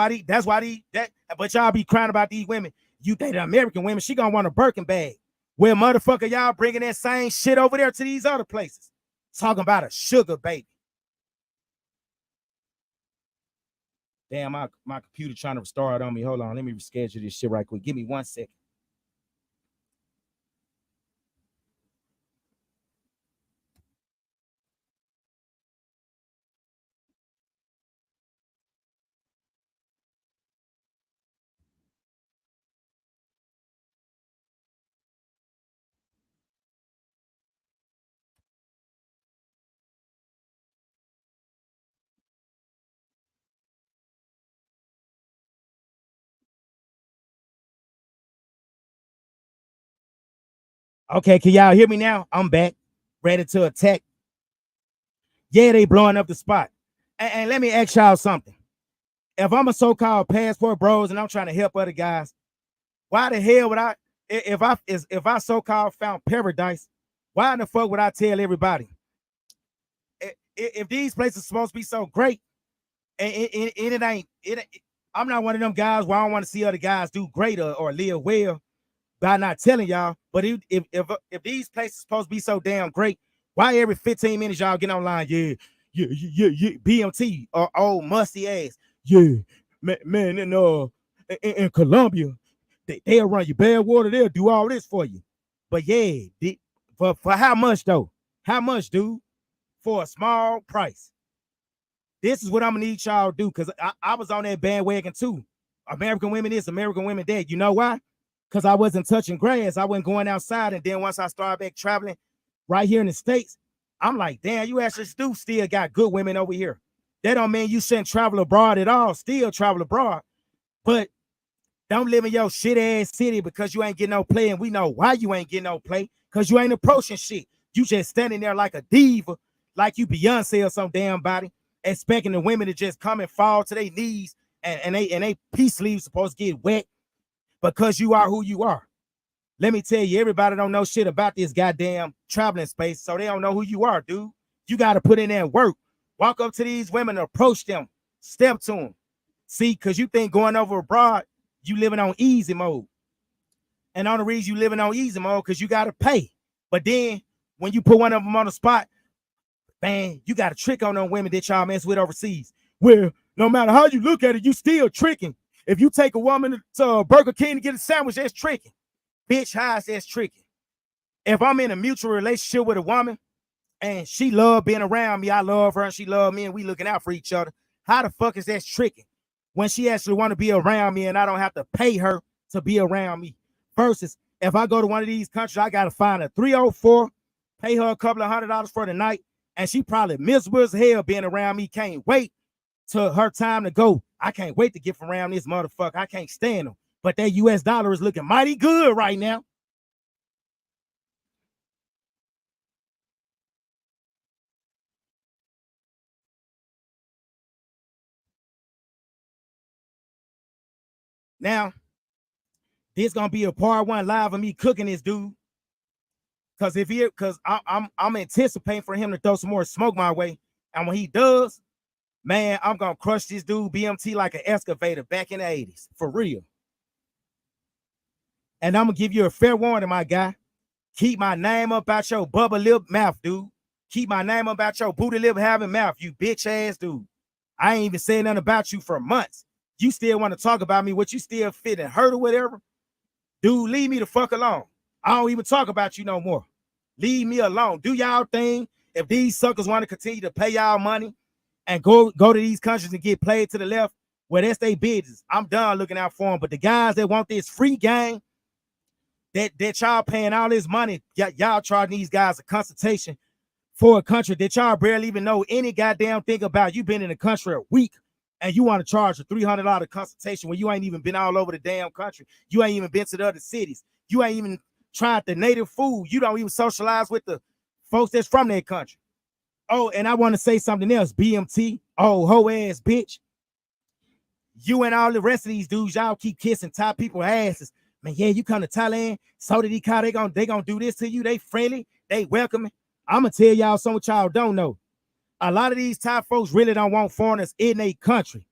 y'all be crying about these women. You think the American women, she gonna want a Birkin bag. Well, motherfucker, y'all bringing that same shit over there to these other places. Talking about a sugar baby. Damn, my computer trying to restart on me. Hold on, let me reschedule this shit right quick. Give me 1 second. Okay, can y'all hear me now? I'm back, ready to attack. Yeah, they blowing up the spot. And let me ask y'all something. If I'm a so-called passport bros and I'm trying to help other guys, why the hell would if I so-called found paradise, why in the fuck would I tell everybody? If these places are supposed to be so great, and it ain't, I'm not one of them guys where I don't want to see other guys do great or live well by not telling y'all. But if these places are supposed to be so damn great, why every 15 minutes y'all get online? Yeah, BMT or old musty ass. Yeah, man, in Colombia, they'll run you bad water. They'll do all this for you. But yeah, for how much though? How much, dude? For a small price. This is what I'm gonna need y'all to do, because I was on that bandwagon too. American women this, American women that. You know why? Because I wasn't touching grass. I wasn't going outside. And then once I started back traveling right here in the States, I'm like, damn, you actually still got good women over here. That don't mean you shouldn't travel abroad at all. Still travel abroad. But don't live in your shit ass city because you ain't getting no play. And we know why you ain't getting no play. Because you ain't approaching shit. You just standing there like a diva, like you Beyonce or some damn body, expecting the women to just come and fall to their knees and they peace sleeves supposed to get wet because you are who you are. Let me tell you, everybody don't know shit about this goddamn traveling space, so they don't know who you are, dude. You got to put in that work. Walk up to these women, approach them, step to them. See, because you think going over abroad, you living on easy mode. And on the reason you living on easy mode, because you got to pay. But then when you put one of them on the spot, man, you got a trick on them women that y'all mess with overseas. Well, no matter how you look at it, you still tricking. If you take a woman to Burger King to get a sandwich, that's tricking. Bitch, how is that tricking? If I'm in a mutual relationship with a woman and she love being around me, I love her and she love me and we looking out for each other, how the fuck is that tricking? When she actually want to be around me and I don't have to pay her to be around me. Versus if I go to one of these countries, I got to find a 304, pay her a couple of $100 for the night, and she probably miserable as hell being around me, can't wait till her time to go. I can't wait to get from around this motherfucker. I can't stand him. But that US dollar is looking mighty good right now. Now, this gonna be a part one live of me cooking this dude. Because I'm anticipating for him to throw some more smoke my way. And when he does, man, I'm gonna crush this dude BMT like an excavator back in the 80s. For real. And I'm gonna give you a fair warning, my guy. Keep my name up out your bubble lip mouth, dude. Keep my name up out your booty lip having mouth, you bitch ass dude. I ain't even saying nothing about you for months. You still want to talk about me, what you still fit and hurt or whatever? Dude, leave me the fuck alone. I don't even talk about you no more. Leave me alone. Do y'all thing. If these suckers want to continue to pay y'all money and go to these countries and get played to the left, well, that's their business. I'm done looking out for them. But the guys that want this free game, that y'all paying all this money, y'all charging these guys a consultation for a country that y'all barely even know any goddamn thing about. You've been in the country a week and you want to charge a $300 consultation when you ain't even been all over the damn country. You ain't even been to the other cities. You ain't even tried the native food. You don't even socialize with the folks that's from that country. Oh, and I want to say something else, BMT. Oh, hoe ass bitch. You and all the rest of these dudes, y'all keep kissing Thai people asses. Man, yeah, you come to Thailand, so did he call, they gonna do this to you. They friendly, they welcoming. I'm gonna tell y'all something y'all don't know. A lot of these Thai folks really don't want foreigners in their country.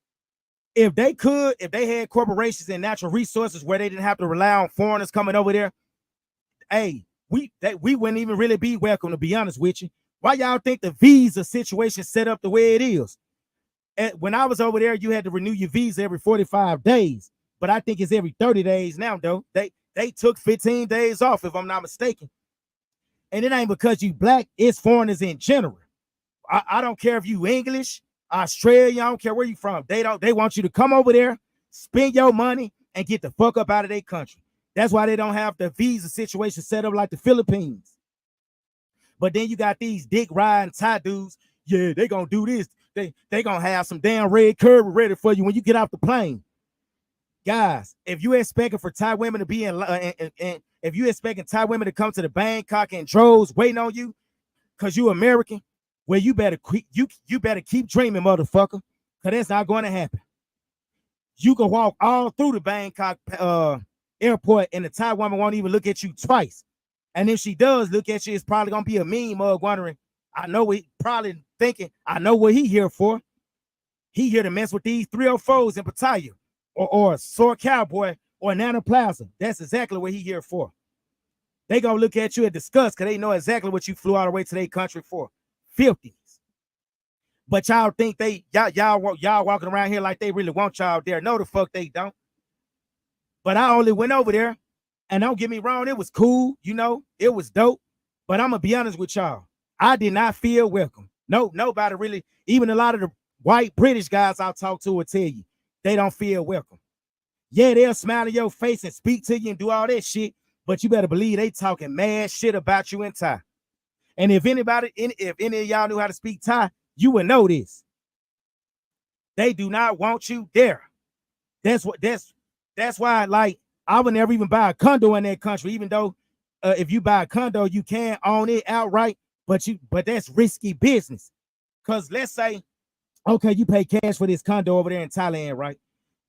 If they had corporations and natural resources where they didn't have to rely on foreigners coming over there, hey, we wouldn't even really be welcome, to be honest with you. Why y'all think the visa situation set up the way it is? And when I was over there, you had to renew your visa every 45 days. But I think it's every 30 days now, though. They took 15 days off, if I'm not mistaken. And it ain't because you black, it's foreigners in general. I don't care if you English, Australia, I don't care where you from. They want you to come over there, spend your money, and get the fuck up out of their country. That's why they don't have the visa situation set up like the Philippines. But then you got these dick riding Thai dudes. Yeah, they gonna do this. They gonna have some damn red curve ready for you when you get off the plane. Guys, if you expecting for Thai women to be and if you expecting Thai women to come to the Bangkok and droves waiting on you because you American, well, you better keep dreaming, motherfucker, because that's not going to happen. You can walk all through the Bangkok airport and the Thai woman won't even look at you twice. And if she does look at you, it's probably gonna be a mean mug wondering, I know he probably thinking, I know what he here for. He here to mess with these 304s in Pattaya or Sore Cowboy or Nana Plaza. That's exactly what he here for. They gonna look at you and discuss because they know exactly what you flew all the way to their country for. 50s. But y'all think y'all walking around here like they really want y'all there. No, the fuck they don't. But I only went over there, and don't get me wrong, it was cool, it was dope. But I'm gonna be honest with y'all. I did not feel welcome. No, nobody really, even a lot of the white British guys I talk to will tell you they don't feel welcome. Yeah, they'll smile in your face and speak to you and do all that shit, but you better believe they talking mad shit about you in Thai. And if any of y'all knew how to speak Thai, you would know this. They do not want you there. That's why, like, I would never even buy a condo in that country, even though if you buy a condo, you can own it outright, but that's risky business. Because let's say, okay, you pay cash for this condo over there in Thailand, right?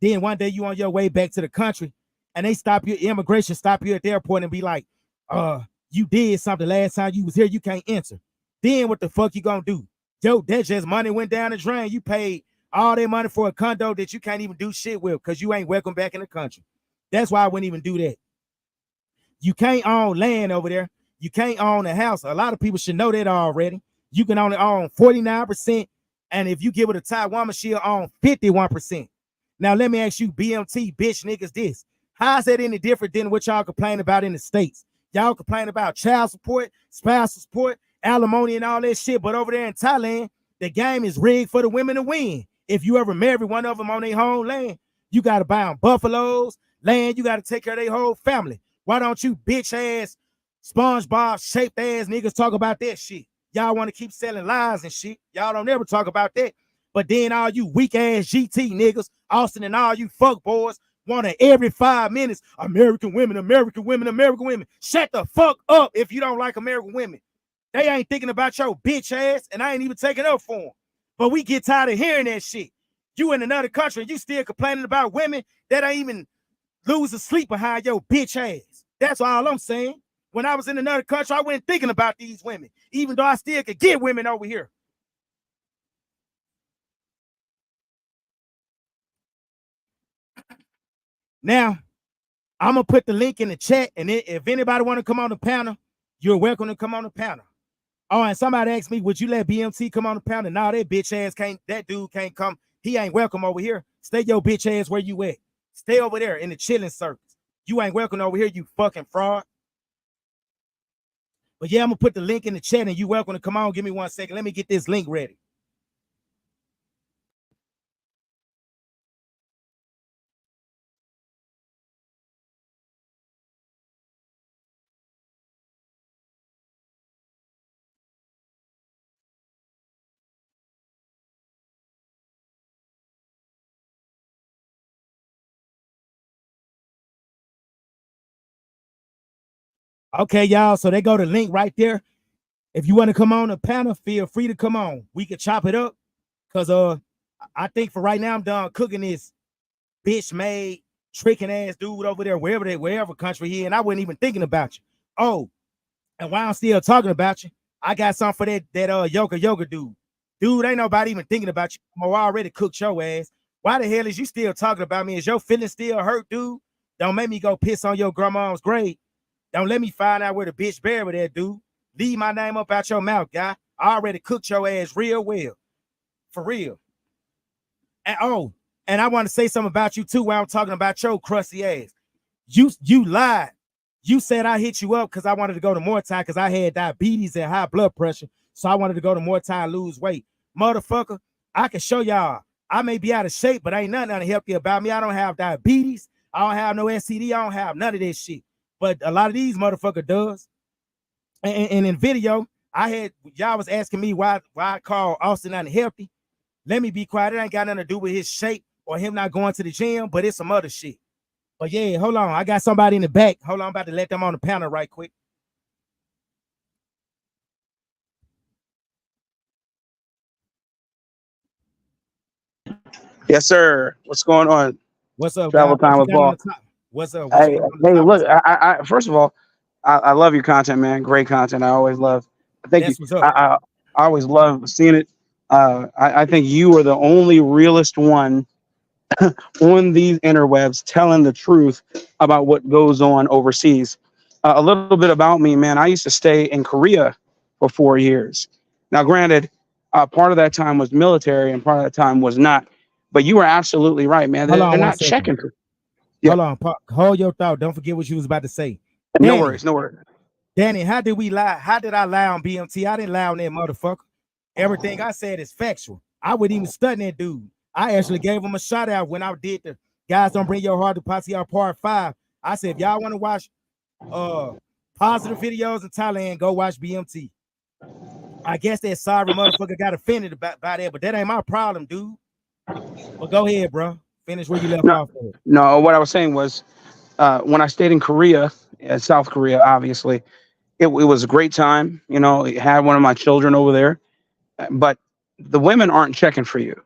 Then one day you on your way back to the country and they stop you, immigration stop you at the airport and be like, you did something last time you was here, you can't enter. Then what the fuck you gonna do? Yo, that just money went down the drain. You paid all that money for a condo that you can't even do shit with because you ain't welcome back in the country. That's why I wouldn't even do that. You can't own land over there. You can't own a house. A lot of people should know that already. You can only own 49%. And if you give it a Thai woman, she'll own 51%. Now, let me ask you, BMT bitch niggas, this. How's that any different than what y'all complain about in the States? Y'all complain about child support, spousal support, alimony, and all that shit. But over there in Thailand, the game is rigged for the women to win. If you ever marry one of them on their homeland, you got to buy them buffaloes, land. You got to take care of their whole family. Why don't you bitch ass, SpongeBob shaped ass niggas talk about that shit? Y'all want to keep selling lies and shit. Y'all don't ever talk about that. But then all you weak ass GT niggas, Austin and all you fuck boys, want to every 5 minutes, American women, American women, American women. Shut the fuck up if you don't like American women. They ain't thinking about your bitch ass, and I ain't even taking up for them. But we get tired of hearing that shit. You in another country, and you still complaining about women that ain't even losing sleep behind your bitch ass. That's all I'm saying. When I was in another country, I wasn't thinking about these women, even though I still could get women over here. Now, I'm going to put the link in the chat, and if anybody want to come on the panel, you're welcome to come on the panel. Oh, and somebody asked me, would you let BMT come on the panel? No, that bitch ass can't, that dude can't come. He ain't welcome over here. Stay your bitch ass where you at. Stay over there in the chilling circus. You ain't welcome over here, you fucking fraud. But yeah, I'm going to put the link in the chat, and you welcome to come on. Give me 1 second. Let me get this link ready. Okay, y'all. So they go to link right there. If you want to come on the panel, feel free to come on. We can chop it up. Cause I think for right now I'm done cooking this bitch made tricking ass dude over there, wherever country he in. I wasn't even thinking about you. Oh, and while I'm still talking about you, I got something for that yoga dude. Dude, ain't nobody even thinking about you. I already cooked your ass. Why the hell is you still talking about me? Is your feelings still hurt, dude? Don't make me go piss on your grandma's grave. Don't let me find out where the bitch buried that dude. Leave my name up out your mouth, guy. I already cooked your ass real well. For real. And I want to say something about you too while I'm talking about your crusty ass. You lied. You said I hit you up because I wanted to go to Muay Thai because I had diabetes and high blood pressure. So I wanted to go to Muay Thai and lose weight. Motherfucker, I can show y'all. I may be out of shape, but ain't nothing healthy about me. I don't have diabetes. I don't have no STD. I don't have none of this shit. But a lot of these motherfucker does. And in video, y'all was asking me why I call Austin unhealthy. Let me be quiet. It ain't got nothing to do with his shape or him not going to the gym, but it's some other shit. But yeah, hold on. I got somebody in the back. Hold on, I'm about to let them on the panel right quick. Yes, sir. What's going on? What's up, Travel guy? time with Paul. What's up? Hey, look. I first of all, I love your content, man. Great content. I always love. Thank you. What's up. I always love seeing it. I think you are the only realist one on these interwebs telling the truth about what goes on overseas. A little bit about me, man. I used to stay in Korea for 4 years. Now, granted, part of that time was military and part of that time was not. But you were absolutely right, man. They're not checking for. Yeah. Hold on. Hold your thought. Don't forget what you was about to say. No worries. Danny, how did we lie? How did I lie on BMT? I didn't lie on that motherfucker. Everything I said is factual. I wouldn't even study that dude. I actually gave him a shout out when I did the Guys Don't Bring Your Heart to Posse Out Part 5. I said, if y'all want to watch positive videos in Thailand, go watch BMT. I guess that sorry motherfucker got offended by that, but that ain't my problem, dude. But go ahead, bro. Finish where you left off. No, what I was saying was when I stayed in Korea, South Korea, obviously, it was a great time. You know, I had one of my children over there, but the women aren't checking for you.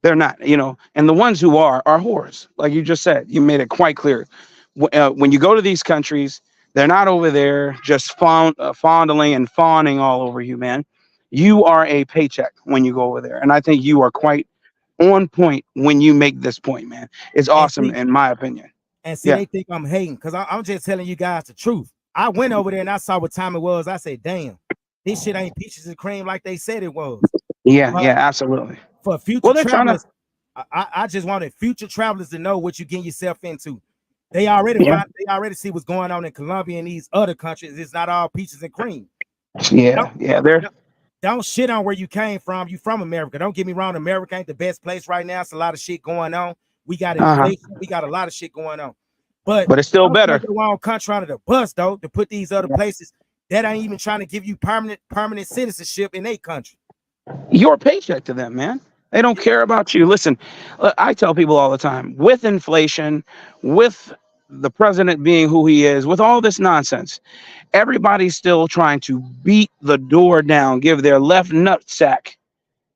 They're not, you know, and the ones who are whores, like you just said. You made it quite clear. When you go to these countries, they're not over there just fondling and fawning all over you, man. You are a paycheck when you go over there, and I think you are quite on point when you make this point, man. It's awesome, in my opinion. And see, they think I'm hating because I'm just telling you guys the truth. I went over there and I saw what time it was. I said, damn, this shit ain't peaches and cream like they said it was. Yeah, absolutely. For future travelers, I just wanted future travelers to know what you're getting yourself into. They already see what's going on in Colombia and these other countries. It's not all peaches and cream. Don't shit on where you came from. You from America. Don't get me wrong. America ain't the best place right now. It's a lot of shit going on. We got inflation. We got a lot of shit going on. But it's still better. The wrong country under the bus, though, to put these other places that ain't even trying to give you permanent citizenship in their country. Your paycheck to them, man. They don't care about you. Listen, I tell people all the time, with inflation, with the president being who he is, with all this nonsense, everybody's still trying to beat the door down, give their left nutsack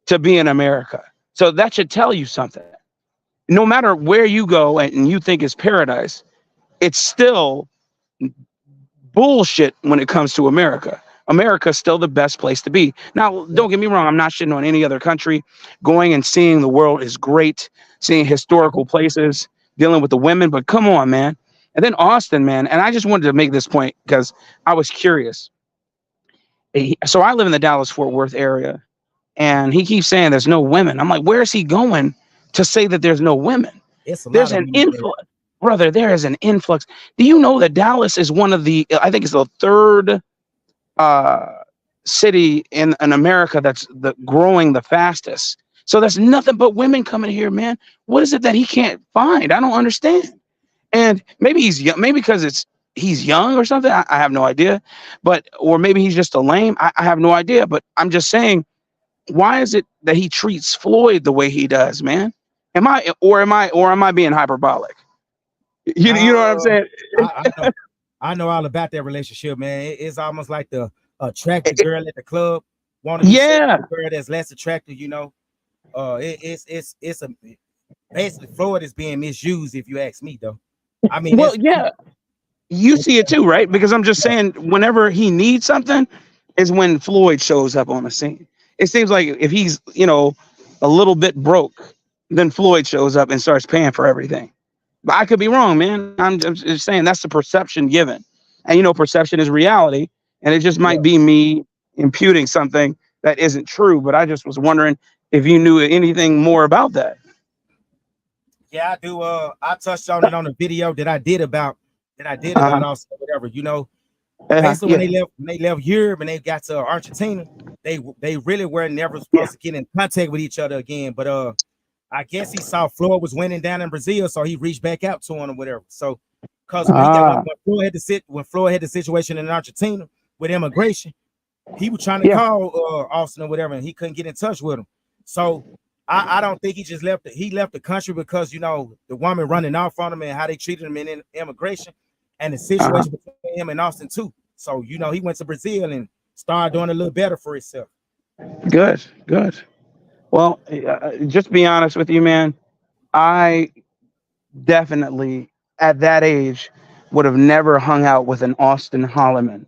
to be in America. So that should tell you something. No matter where you go and you think it's paradise, it's still bullshit when it comes to America. America's still the best place to be. Now, don't get me wrong. I'm not shitting on any other country. Going and seeing the world is great. Seeing historical places, dealing with the women. But come on, man. And then Austin, man. And I just wanted to make this point because I was curious. So I live in the Dallas-Fort Worth area. And he keeps saying there's no women. I'm like, where is he going to say that there's no women? There's an influx. Brother, there is an influx. Do you know that Dallas is one of the, I think it's the third city in America that's growing the fastest. So there's nothing but women coming here, man. What is it that he can't find? I don't understand. And maybe he's young, maybe because he's young or something. I have no idea. Or maybe he's just a lame. I have no idea. But I'm just saying, why is it that he treats Floyd the way he does, man? Am I being hyperbolic? You know what I'm saying? I know all about that relationship, man. It's almost like the attractive girl at the club wanting to see a girl that's less attractive, you know. Basically Floyd is being misused, if you ask me, though. I mean, you see it too, right? Because I'm just saying, whenever he needs something, is when Floyd shows up on the scene. It seems like if he's, you know, a little bit broke, then Floyd shows up and starts paying for everything. But I could be wrong, man. I'm just saying that's the perception given. And, you know, perception is reality. And it just might be me imputing something that isn't true. But I just was wondering if you knew anything more about that. Yeah, I do. I touched on it on the video that I did about also whatever, you know. Basically, when they left Europe and they got to Argentina, they really were never supposed to get in contact with each other again. But I guess he saw Floyd was winning down in Brazil, so he reached back out to him or whatever. So, because when Floyd had the situation in Argentina with immigration, he was trying to call Austin or whatever, and he couldn't get in touch with him. So I don't think he just left. He left the country because, you know, the woman running off on him and how they treated him in immigration, and the situation between him and Austin too. So, you know, he went to Brazil and started doing a little better for himself. Good. Well, just be honest with you, man. I definitely, at that age, would have never hung out with an Austin Holloman.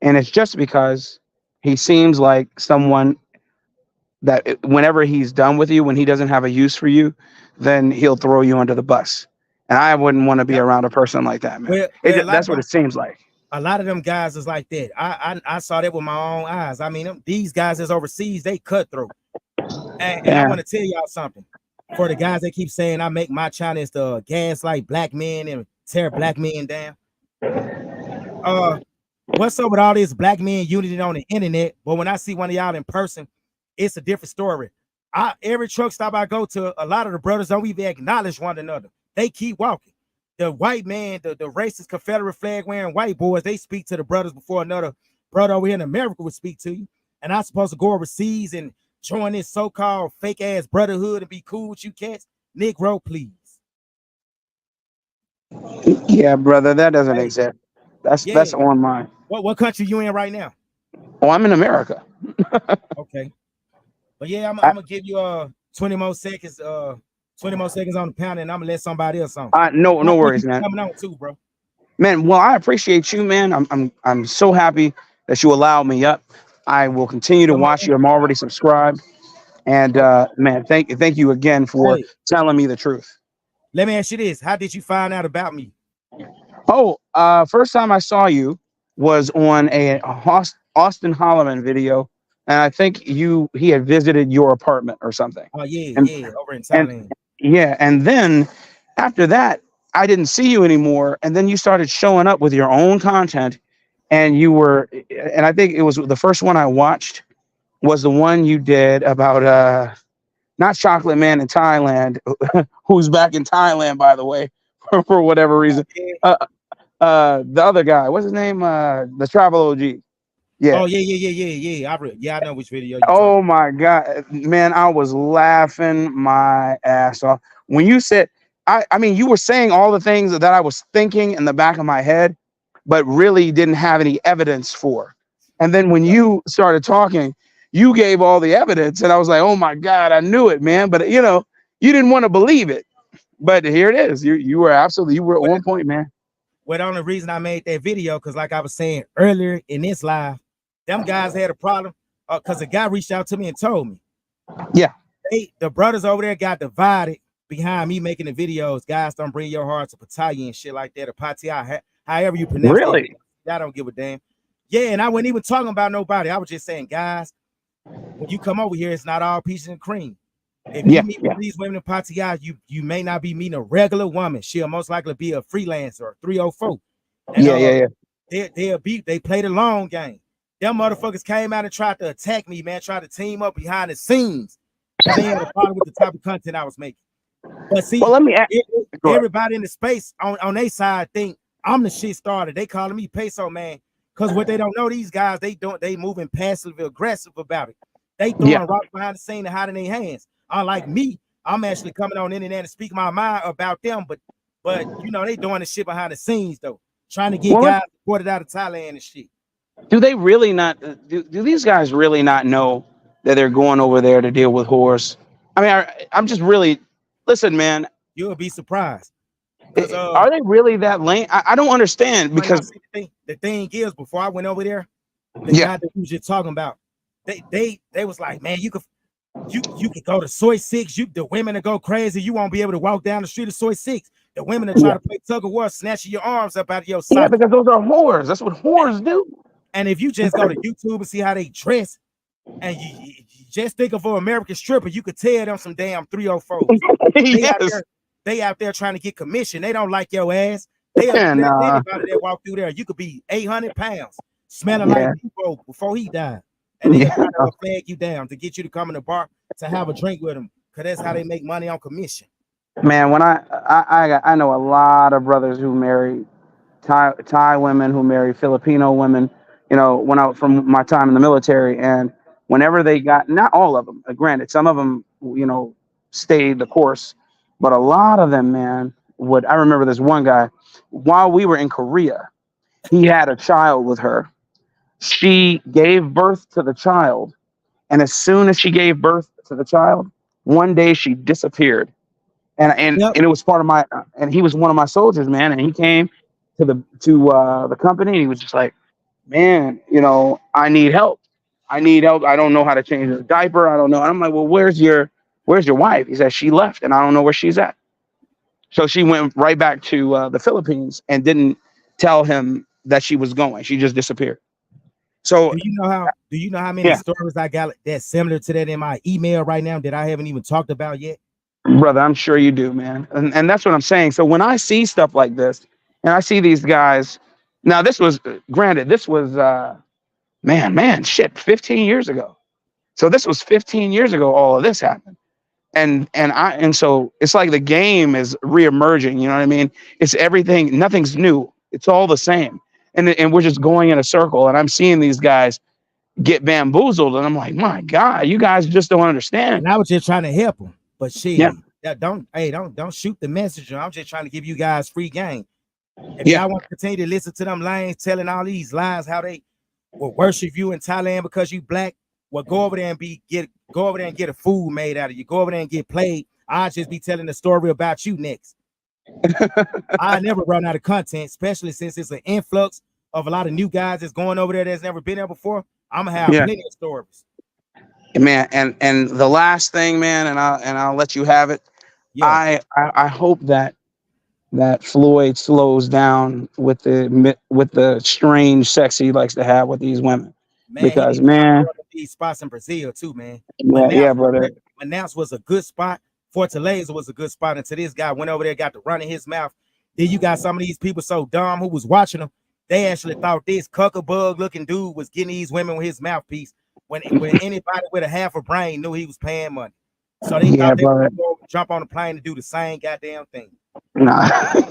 And it's just because he seems like someone that whenever he's done with you, when he doesn't have a use for you, then he'll throw you under the bus. And I wouldn't want to be around a person like that, man. That's what it seems like. A lot of them guys is like that. I saw that with my own eyes. I mean, these guys that's overseas, they cutthroat. And I want to tell y'all something. For the guys that keep saying I make my channel to gaslight black men and tear black men down. What's up with all this black men unity on the internet? But when I see one of y'all in person, it's a different story. Every truck stop I go to, a lot of the brothers don't even acknowledge one another. They keep walking. The white man, the racist Confederate flag wearing white boys, they speak to the brothers before another brother over here in America would speak to you. And I'm supposed to go overseas and join this so-called fake ass brotherhood and be cool with you cats? Negro, please. Yeah, brother, that doesn't Hey, exist. yeah. That's on mine. What country you in right now? Oh, I'm in America. Okay. But yeah, I'm I, gonna give you 20 more seconds, 20 more seconds on the pound, and I'm gonna let somebody else on. no I think you worries, man. coming on too, bro. Man, well, I appreciate you, man. I'm so happy that you allowed me up. I will continue to Come watch on. you. I'm already subscribed. And Okay. man, thank you again for Hey, telling me the truth. let me ask you this: how did you find out about me? Oh, first time I saw you was on a Austin Holloman video, and I think he had visited your apartment or something. Oh yeah, And yeah, over in and Thailand. yeah, and then after that, I didn't see you anymore, and then you started showing up with your own content, and I think it was the first one I watched was the one you did about not Chocolate Man in Thailand, who's back in Thailand, by the way, for whatever reason. Yeah. Uh, the other guy, what's his name? The Travel OG. Yeah. Oh yeah. I know which video you Oh talking. my God, man, I was laughing my ass off when you said. I mean, you were saying all the things that I was thinking in the back of my head, but really didn't have any evidence for. And then when you started talking, you gave all the evidence, and I was like, oh my God, I knew it, man. But you didn't want to believe it. But here it is. You were Well, on point, man. well, the only reason I made that video, because like I was saying earlier in this live, them guys had a problem. Because a guy reached out to me and told me Yeah. the brothers over there got divided behind me making the videos. Guys, don't bring your heart to Pataya and shit like that, or Patia, however you pronounce that. Really? I don't give a damn. Yeah, and I wasn't even talking about nobody. I was just saying, guys, when you come over here, it's not all peaches and cream. If you Yeah. meet Yeah. one of these women in Pattaya, you may not be meeting a regular woman. She'll most likely be a freelancer or 304. And Yeah. Yeah. they play the long game. Them motherfuckers came out and tried to attack me, man, tried to team up behind the scenes because they had a problem with the type of content I was making. But Well, see, let me ask. everybody in the space on their side think I'm the shit starter. They calling me peso man. Because what they don't know, these guys, they moving passive aggressive about it. They Yeah. throwing rocks behind the scene and hiding their hands. Unlike me, I'm actually coming on the internet and speak my mind about them, but they doing the shit behind the scenes though, trying to get Well, guys deported out of Thailand and shit. do they really not? Do these guys really not know that they're going over there to deal with whores? I mean, I'm just really. Listen, man. You'll be surprised. Cause Are they really that lame? I don't understand well, now because see the thing is, before I went over there, the yeah, guy that we was just talking about, they was like, man, you could go to Soy Six. The women will go crazy. You won't be able to walk down the street of Soy Six. The women will try yeah, to play tug of war, snatching your arms up out of your yeah, socket. because those are whores. That's what whores do. And if you just go to YouTube and see how they dress, and you just think of an American stripper, you could tell them some damn 304s. Yes. They out there trying to get commission. They don't like your ass. They And anybody that walk through there. You could be 800 pounds, smelling yeah, like Debo before he died, and they'll try yeah, to flag you down to get you to come in the bar to have a drink with them, because that's how they make money on commission. man. When I know a lot of brothers who marry Thai women, who marry Filipino women. When I from my time in the military, and whenever they got, not all of them, granted, some of them, stayed the course, but a lot of them, man, would. I remember this one guy while we were in Korea. He had a child with her. She gave birth to the child, and as soon as she gave birth to the child, one day she disappeared. And Yep. it was part of my and he was one of my soldiers, man. And he came to the company, and he was just like, man, I need help. I need help. I don't know how to change a diaper. I don't know. And I'm like, well, where's your wife? He said she left, and I don't know where she's at. So she went right back to the Philippines and didn't tell him that she was going. She just disappeared. So Do you know how many yeah, stories I got that's similar to that in my email right now that I haven't even talked about yet? brother, I'm sure you do, man. And that's what I'm saying. So when I see stuff like this, and I see these guys, Now this was granted, this was shit, 15 years ago. So this was 15 years ago. All of this happened, and so it's like the game is reemerging. You know what I mean? It's everything. Nothing's new. It's all the same, and we're just going in a circle. And I'm seeing these guys get bamboozled, and I'm like, my God, you guys just don't understand. And I was just trying to help them, but Yeah. don't shoot the messenger. I'm just trying to give you guys free game. If Yeah. y'all want to continue to listen to them lanes telling all these lies, how they will worship you in Thailand because you black, well, go over there and get a fool made out of you. Go over there and get played. I'll just be telling the story about you next. I never run out of content, especially since it's an influx of a lot of new guys that's going over there that's never been there before. I'm gonna have plenty of stories. Man, and the last thing, man, and I'll let you have it. Yeah, I hope that Floyd slows down with the strange sex he likes to have with these women. man, he Because needs to stop man, going to these spots in Brazil too, man. yeah, brother. Manaus was a good spot. Fortaleza was a good spot until this guy went over there, got to run in his mouth. Then you got some of these people so dumb who was watching them. They actually thought this cuckabug looking dude was getting these women with his mouthpiece when anybody with a half a brain knew he was paying money. So they thought they brother. would go jump on the plane to do the same goddamn thing. Nah,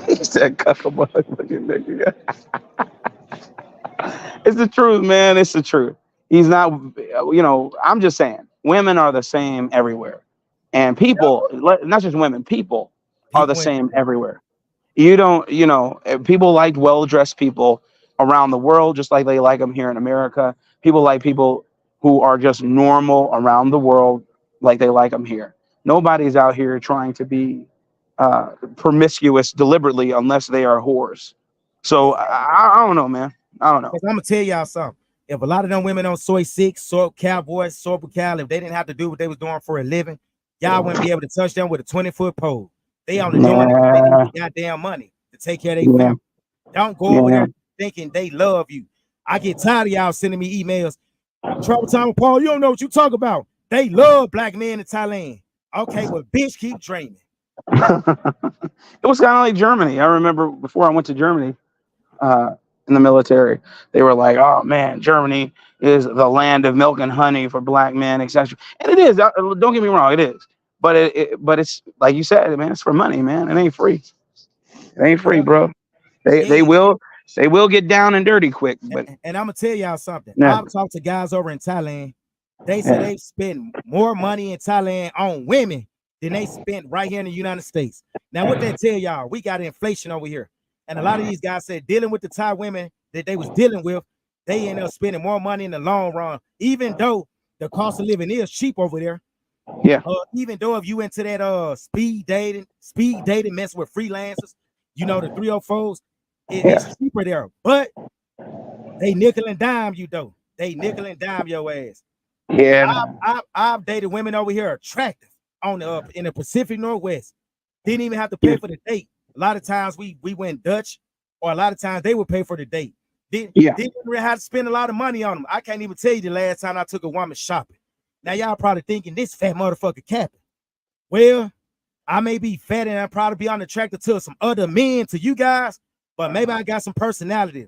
he said cuckabug looking nigga. It's the truth, man. It's the truth. He's not, I'm just saying, women are the same everywhere. And people, not just women, people are the People in same everywhere. You don't, people like well-dressed people around the world, just like they like them here in America. People like people who are just normal around the world, like they like them here. Nobody's out here trying to be promiscuous deliberately unless they are whores. So I don't know, man. I don't know. I'm gonna tell y'all something. If a lot of them women on Soy 6, Soy Cowboys, Soy Cal, if they didn't have to do what they was doing for a living, y'all wouldn't be able to touch them with a 20-foot pole. They only doing it because they need the goddamn money to take care of their family. Don't go over there thinking they love you. I get tired of y'all sending me emails. Trouble Time with Paul, you don't know what you talk about. They love black men in Thailand. Okay, well, bitch, keep dreaming. It was kind of like Germany. I remember before I went to Germany in the military, they were like, "Oh man, Germany is the land of milk and honey for black men, etc." And it is. Don't get me wrong, it is. But but it's like you said, man. It's for money, man. It ain't free. It ain't free, bro. They will get down and dirty quick. But and I'm gonna tell y'all something. yeah. I've talked to guys over in Thailand. They say they spend more money in Thailand on women than they spent right here in the United States. Now, what that tell y'all? We got inflation over here. And a lot of these guys said dealing with the Thai women that they was dealing with, they end up spending more money in the long run, even though the cost of living is cheap over there. Yeah. Even though if you into that speed dating, mess with freelancers, the 304s, it's cheaper there. But they nickel and dime you though. They nickel and dime your ass. Yeah. I've dated women over here attractive in the Pacific Northwest. Didn't even have to pay for the date. A lot of times we went Dutch, or a lot of times they would pay for the date. Didn't really have to spend a lot of money on them. I can't even tell you the last time I took a woman shopping. Now y'all probably thinking this fat motherfucker capping. Well, I may be fat and I probably be unattracted to some other men to you guys, but maybe I got some personality,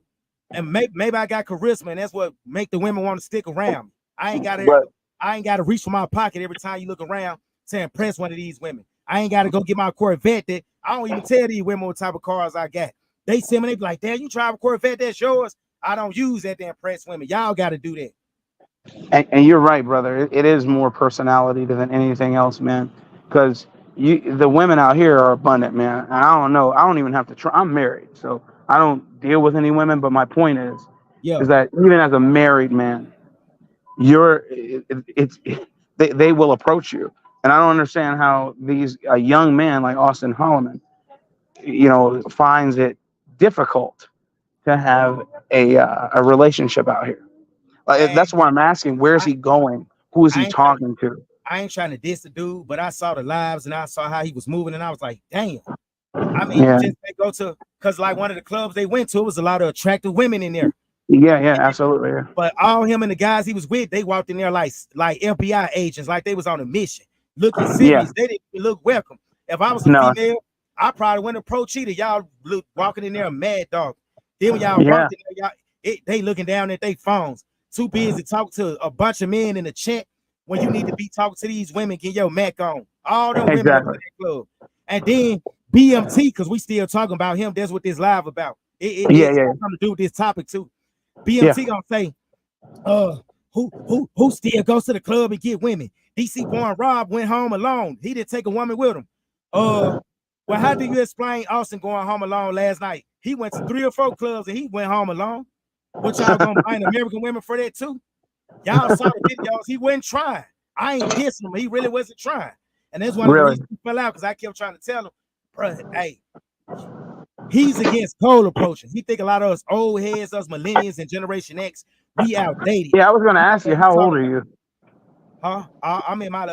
and maybe I got charisma, and that's what make the women want to stick around. I ain't got to reach for my pocket every time you look around to impress one of these women. I ain't got to go get my Corvette. That I don't even tell these women what type of cars I got. They see me, they be like, "Damn, you drive a Corvette? That's yours." I don't use that to impress women. Y'all got to do that. And you're right, brother. It is more personality than anything else, man. Because the women out here are abundant, man. And I don't know. I don't even have to try. I'm married, so I don't deal with any women. But my point is that even as a married man, they will approach you. And I don't understand how a young man like Austin Holloman, finds it difficult to have a relationship out here. Like, that's why I'm asking, where is he going? Who is he talking to? I ain't trying to diss the dude, but I saw the lives and I saw how he was moving, and I was like, damn. I mean, you just go to, because like one of the clubs they went to, it was a lot of attractive women in there. Yeah, absolutely. Yeah. But all him and the guys he was with, they walked in there like FBI agents, like they was on a mission, looking serious. They didn't look welcome. If I was a female, I probably wouldn't approach either. Y'all walking in there a mad dog. Then when y'all Yeah. working, they looking down at their phones, too busy talking to a bunch of men in the chat when you need to be talking to these women, get your Mac on. All them women up in Exactly. that club. And then BMT, because we still talking about him. That's what this live about. Yeah, It's yeah, got something to do with this topic too. yeah. BMT gonna say, who still goes to the club and get women? DC Born Rob went home alone. He didn't take a woman with him. Well, how do you explain Austin going home alone last night? He went to 3 or 4 clubs and he went home alone. What y'all gonna blame American women for that too? Y'all saw the videos. He wasn't trying. I ain't dissing him. He really wasn't trying. And that's one of the Really? reasons he fell out, because I kept trying to tell him, bro, hey, he's against cold approaching. He think a lot of us old heads, us millennials and Generation X, we outdated. Yeah, I was gonna ask you, how old are you? Huh? I'm in my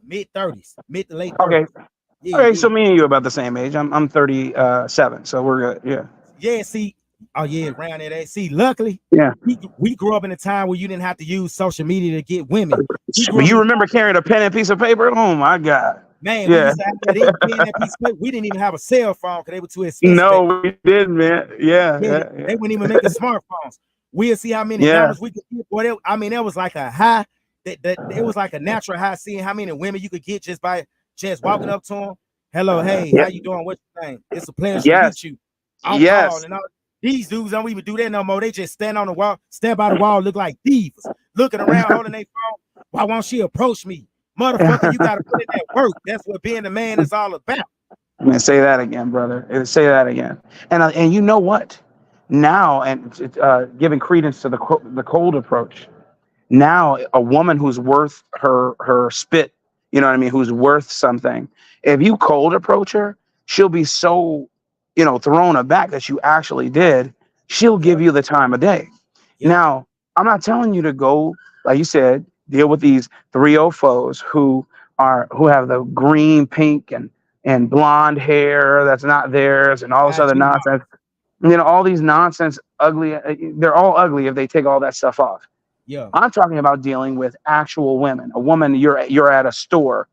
mid-30s, mid to late 30s. Okay. Yeah, Okay, yeah. so me and you about the same age. I'm 37, so we're good. Yeah. Yeah, see, around that. See, luckily, Yeah. we grew up in a time where you didn't have to use social media to get women. We grew But up in you a remember carrying a pen and piece of paper? Oh my God. Man, we Yeah. used to have that in pen, that piece of paper. We didn't even have a cell phone because they were too expensive. No, we did, man. Yeah, Yeah, yeah, they yeah. wouldn't even make the smartphones. We'll see how many Yeah. numbers we could get. Boy, that was like a high. That it was like a natural high, seeing how many women you could get just by just walking up to them. Hello, hey, Yeah. how you doing? What's your name? It's a pleasure to meet Yes. you. I'm Paul, Yes. and all these dudes don't even do that no more. They just stand on the wall, stand by the wall, look like thieves, looking around, holding their phone. Why won't she approach me? Motherfucker, you gotta put in that work. That's what being a man is all about. Man, say that again, brother. Say that again. And you know what? Now, and giving credence to the cold approach. Now, a woman who's worth her spit, you know what I mean, who's worth something. If you cold approach her, she'll be so, thrown aback that you actually did. She'll Yep, give you the time of day. yep, Now, I'm not telling you to go, like you said, deal with these 3 foes who have the green, pink, and blonde hair that's not theirs, and all this other IG model. nonsense. All these nonsense, ugly. They're all ugly if they take all that stuff off. Yeah, I'm talking about dealing with actual women. A woman, you're at a store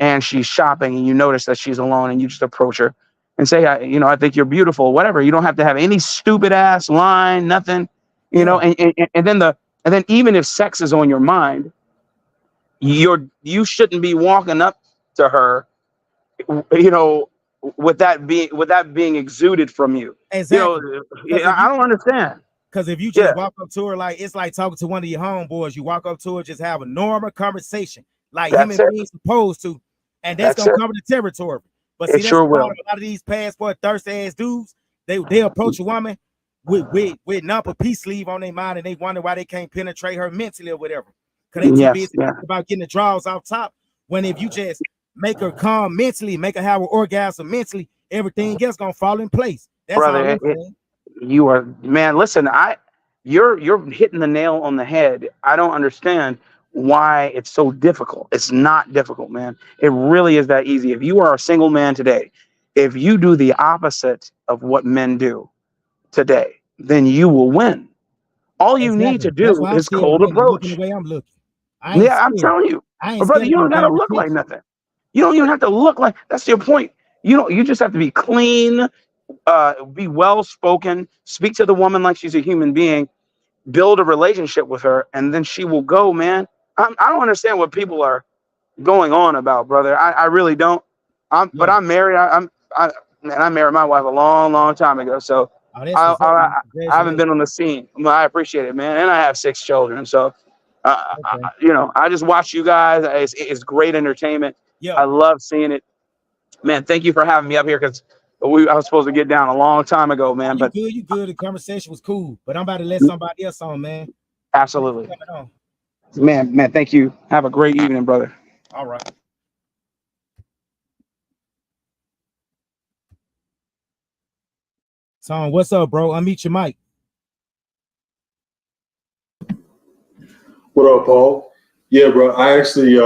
and she's shopping, and you notice that she's alone, and you just approach her and say, I think you're beautiful, whatever. You don't have to have any stupid ass line, nothing, yeah, and then even if sex is on your mind, you shouldn't be walking up to her, you know, with that being exuded from you. You know, exactly. Because I don't understand. if you just Yeah, walk up to her, like it's like talking to one of your homeboys. You walk up to her, just have a normal conversation, like that's human it. beings supposed to, and that's That's gonna it. cover the territory. But see, It that's sure the problem. will. A lot of these passport thirsty ass dudes, they approach a woman with number peace sleeve on their mind, and they wonder why they can't penetrate her mentally or whatever. Because they too busy Yes, yeah. thinking about getting the draws off top. When if you just make her calm mentally, make her have an orgasm mentally, everything else gonna fall in place. That's all Brother. I'm saying. You are, man. Listen, you're hitting the nail on the head. I don't understand why it's so difficult. It's not difficult, man. It really is that easy. If you are a single man today, if you do the opposite of what men do today, then you will win. All you need Exactly. to That's do why I'm is still cold winning, looking the approach. way I'm looking. I ain't Yeah, I'm scared. telling you, I ain't but brother, scared you of don't gotta nobody look like rejection. nothing. You don't even have to look like. That's your point. You don't. You just have to be clean, be well spoken, speak to the woman like she's a human being, build a relationship with her, and then she will go, man. I don't understand what people are going on about, brother. I really don't. But Yeah. I'm married. I married my wife a long, long time ago. So Oh, that's I, what's up, man. I, I haven't Congratulations. been on the scene. Well, I appreciate it, man. And I have 6 children. So, Okay. I just watch you guys. It's great entertainment. Yeah. I love seeing it, man. Thank you for having me up here, because I was supposed to get down a long time ago, Oh, man. you But good, you good. The conversation was cool. But I'm about to let somebody else on, man. Thanks absolutely, for coming on. man. Thank you. Have a great evening, brother. All right. So what's up, bro? Unmute your mic. What up, Paul? Yeah, bro. I actually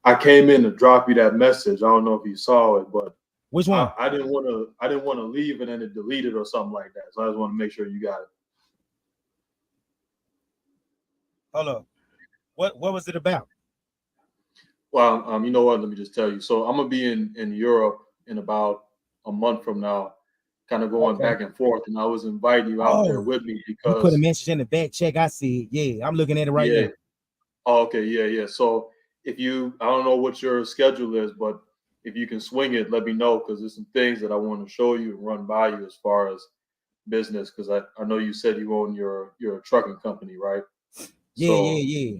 I came in to drop you that message. I don't know if you saw it, but Which one? I didn't want to leave and then it deleted or something like that. So I just want to make sure you got it. Hold up. What was it about? Well, you know what? Let me just tell you. So I'm gonna be in Europe in about a month from now, kind of going Okay. back and forth, and I was inviting you out there Oh, with me you put a because message in the back check. I see it. Yeah, I'm looking at it right yeah. now. Oh, okay, yeah. So if you, I don't know what your schedule is, but if you can swing it, let me know because there's some things that I want to show you and run by you as far as business. Because I know you said you own your trucking company, right? Yeah.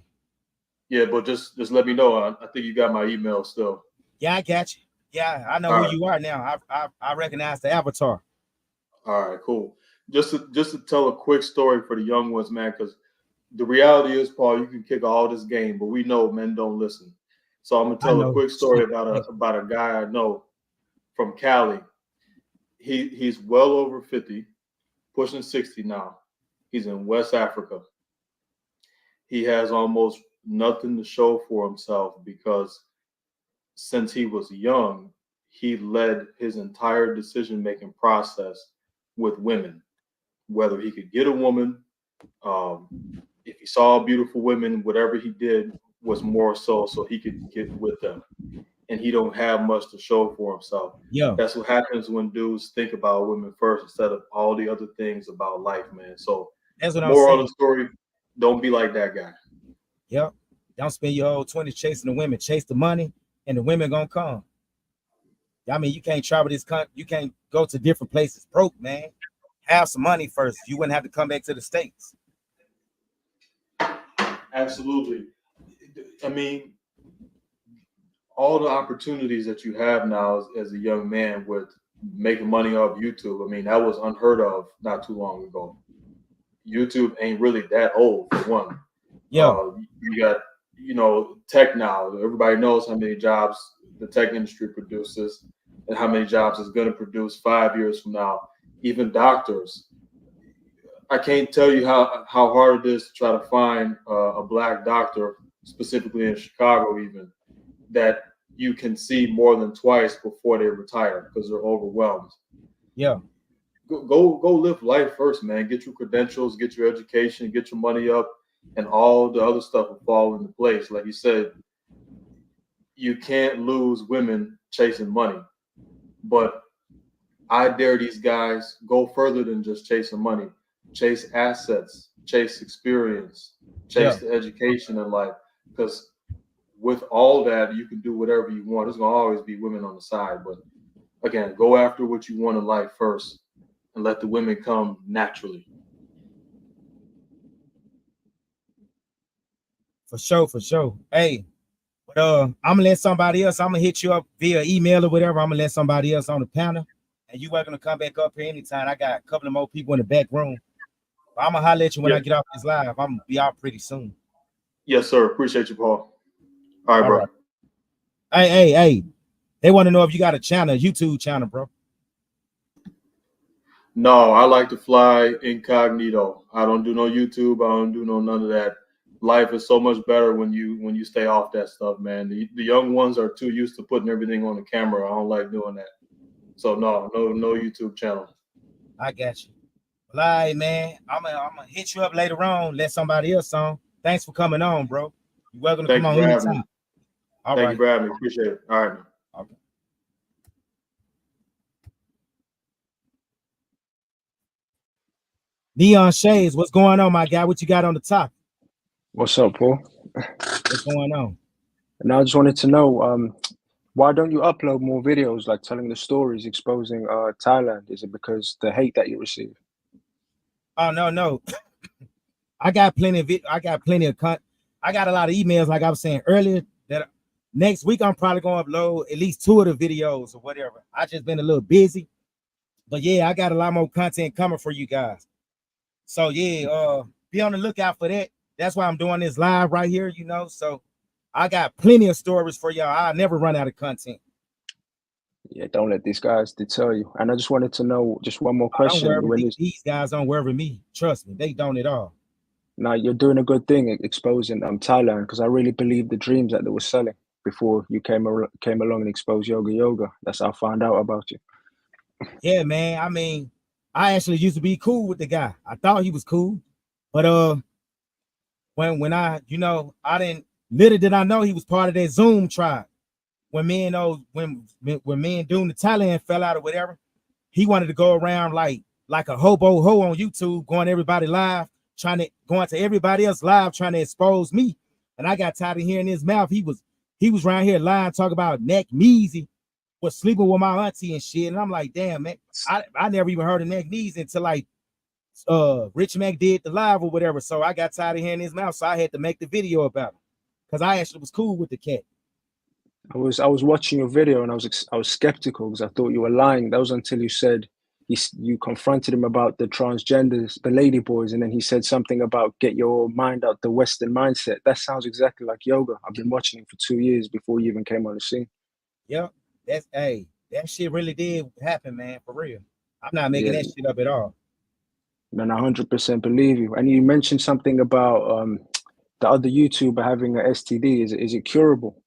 Yeah, but just let me know. I think you got my email still. Yeah, I got you. Yeah, I know All who right. you are now. I recognize the avatar. All right, cool. Just to tell a quick story for the young ones, man, because the reality is, Paul, you can kick all this game, but we know men don't listen. So I'm gonna I tell a know. quick story Shit. about a guy I know from Cali. He's well over 50, pushing 60 now. He's in West Africa. He has almost nothing to show for himself because since he was young, he led his entire decision-making process with women. Whether he could get a woman, if he saw beautiful women, whatever he did was more so he could get with them. And he don't have much to show for himself. Yeah, That's what happens when dudes think about women first instead of all the other things about life, man. So that's what I'm moral of saying. the story, don't be like that guy. Yep. Don't spend your whole 20s chasing the women. Chase the money, and the women gonna come. I mean, you can't travel this country. You can't go to different places broke, man. Have some money first. You wouldn't have to come back to the States. Absolutely. I mean, all the opportunities that you have now as a young man with making money off YouTube, I mean, that was unheard of not too long ago. YouTube ain't really that old for one. Yeah, You got, tech now. Everybody knows how many jobs the tech industry produces and how many jobs it's going to produce 5 years from now. Even doctors. I can't tell you how hard it is to try to find a black doctor, specifically in Chicago, even that you can see more than twice before they retire because they're overwhelmed. yeah. Go live life first, man. Get your credentials, get your education, get your money up, and all the other stuff will fall into place. Like you said, you can't lose women chasing money. But I dare these guys go further than just chasing money. Chase assets, chase experience, chase the education in life. Because with all that, you can do whatever you want. There's gonna always be women on the side, but again, go after what you want in life first, and let the women come naturally. For sure. Hey, but I'm gonna let somebody else. I'm gonna hit you up via email or whatever. I'm gonna let somebody else on the panel, and you welcome to come back up here anytime. I got a couple of more people in the back room. But I'm gonna holler at you when Yeah. I get off this live. I'm gonna be out pretty soon. Yes, sir. Appreciate you, Paul. All right, All bro. right. Hey. They want to know if you got a channel, a YouTube channel, bro. No, I like to fly incognito. I don't do no YouTube. I don't do none of that. Life is so much better when you stay off that stuff, man. The young ones are too used to putting everything on the camera. I don't like doing that. So no YouTube channel. I got you. Well, all right, man. I'm gonna hit you up later on. Let somebody else on. Thanks for coming on, bro. You're welcome to Thank come you on for having anytime. me. All Thank right. you for having me. Appreciate it. All right, man. Okay. Neon Shades, what's going on, my guy? What you got on the top? What's up, Paul? What's going on? And I just wanted to know, why don't you upload more videos like telling the stories exposing Thailand? Is it because the hate that you receive? Oh no. I got plenty of I got plenty of I got a lot of emails, like I was saying earlier, that next week I'm probably gonna upload at least 2 of the videos or whatever. I just been a little busy. But yeah, I got a lot more content coming for you guys. So yeah, be on the lookout for that. That's why I'm doing this live right here, So I got plenty of stories for y'all. I'll never run out of content. Yeah, don't let these guys deter you. And I just wanted to know just one more Don't question. worry, these guys don't worry me. Trust me, they don't at all. Now you're doing a good thing exposing Thailand, because I really believe the dreams that they were selling before you came along and exposed Yoga. That's how I found out about you. Yeah, man. I mean, I actually used to be cool with the guy. I thought he was cool, but when I I didn't, little did I know he was part of that Zoom tribe. When me and when me and Doom the Thailand fell out or whatever, he wanted to go around like a hobo ho on YouTube, going everybody live, going to everybody else live, trying to expose me. And I got tired of hearing his mouth. He was around here lying, talking about Neck Measy was sleeping with my auntie and shit. And I'm like, damn, man, I never even heard of Neck Measy until like Rich Mac did the live or whatever. So I got tired of hearing his mouth, so I had to make the video about him because I actually was cool with the cat. I was watching your video and I was skeptical because I thought you were lying. That was until you said you confronted him about the transgenders, the lady boys, and then he said something about get your mind out the Western mindset. That sounds exactly like Yoga. I've been watching him for 2 years before you even came on the scene. Yeah, that shit really did happen, man, for real. I'm not making that shit up at all. Man, I 100% believe you. And you mentioned something about the other YouTuber having an STD. Is it curable?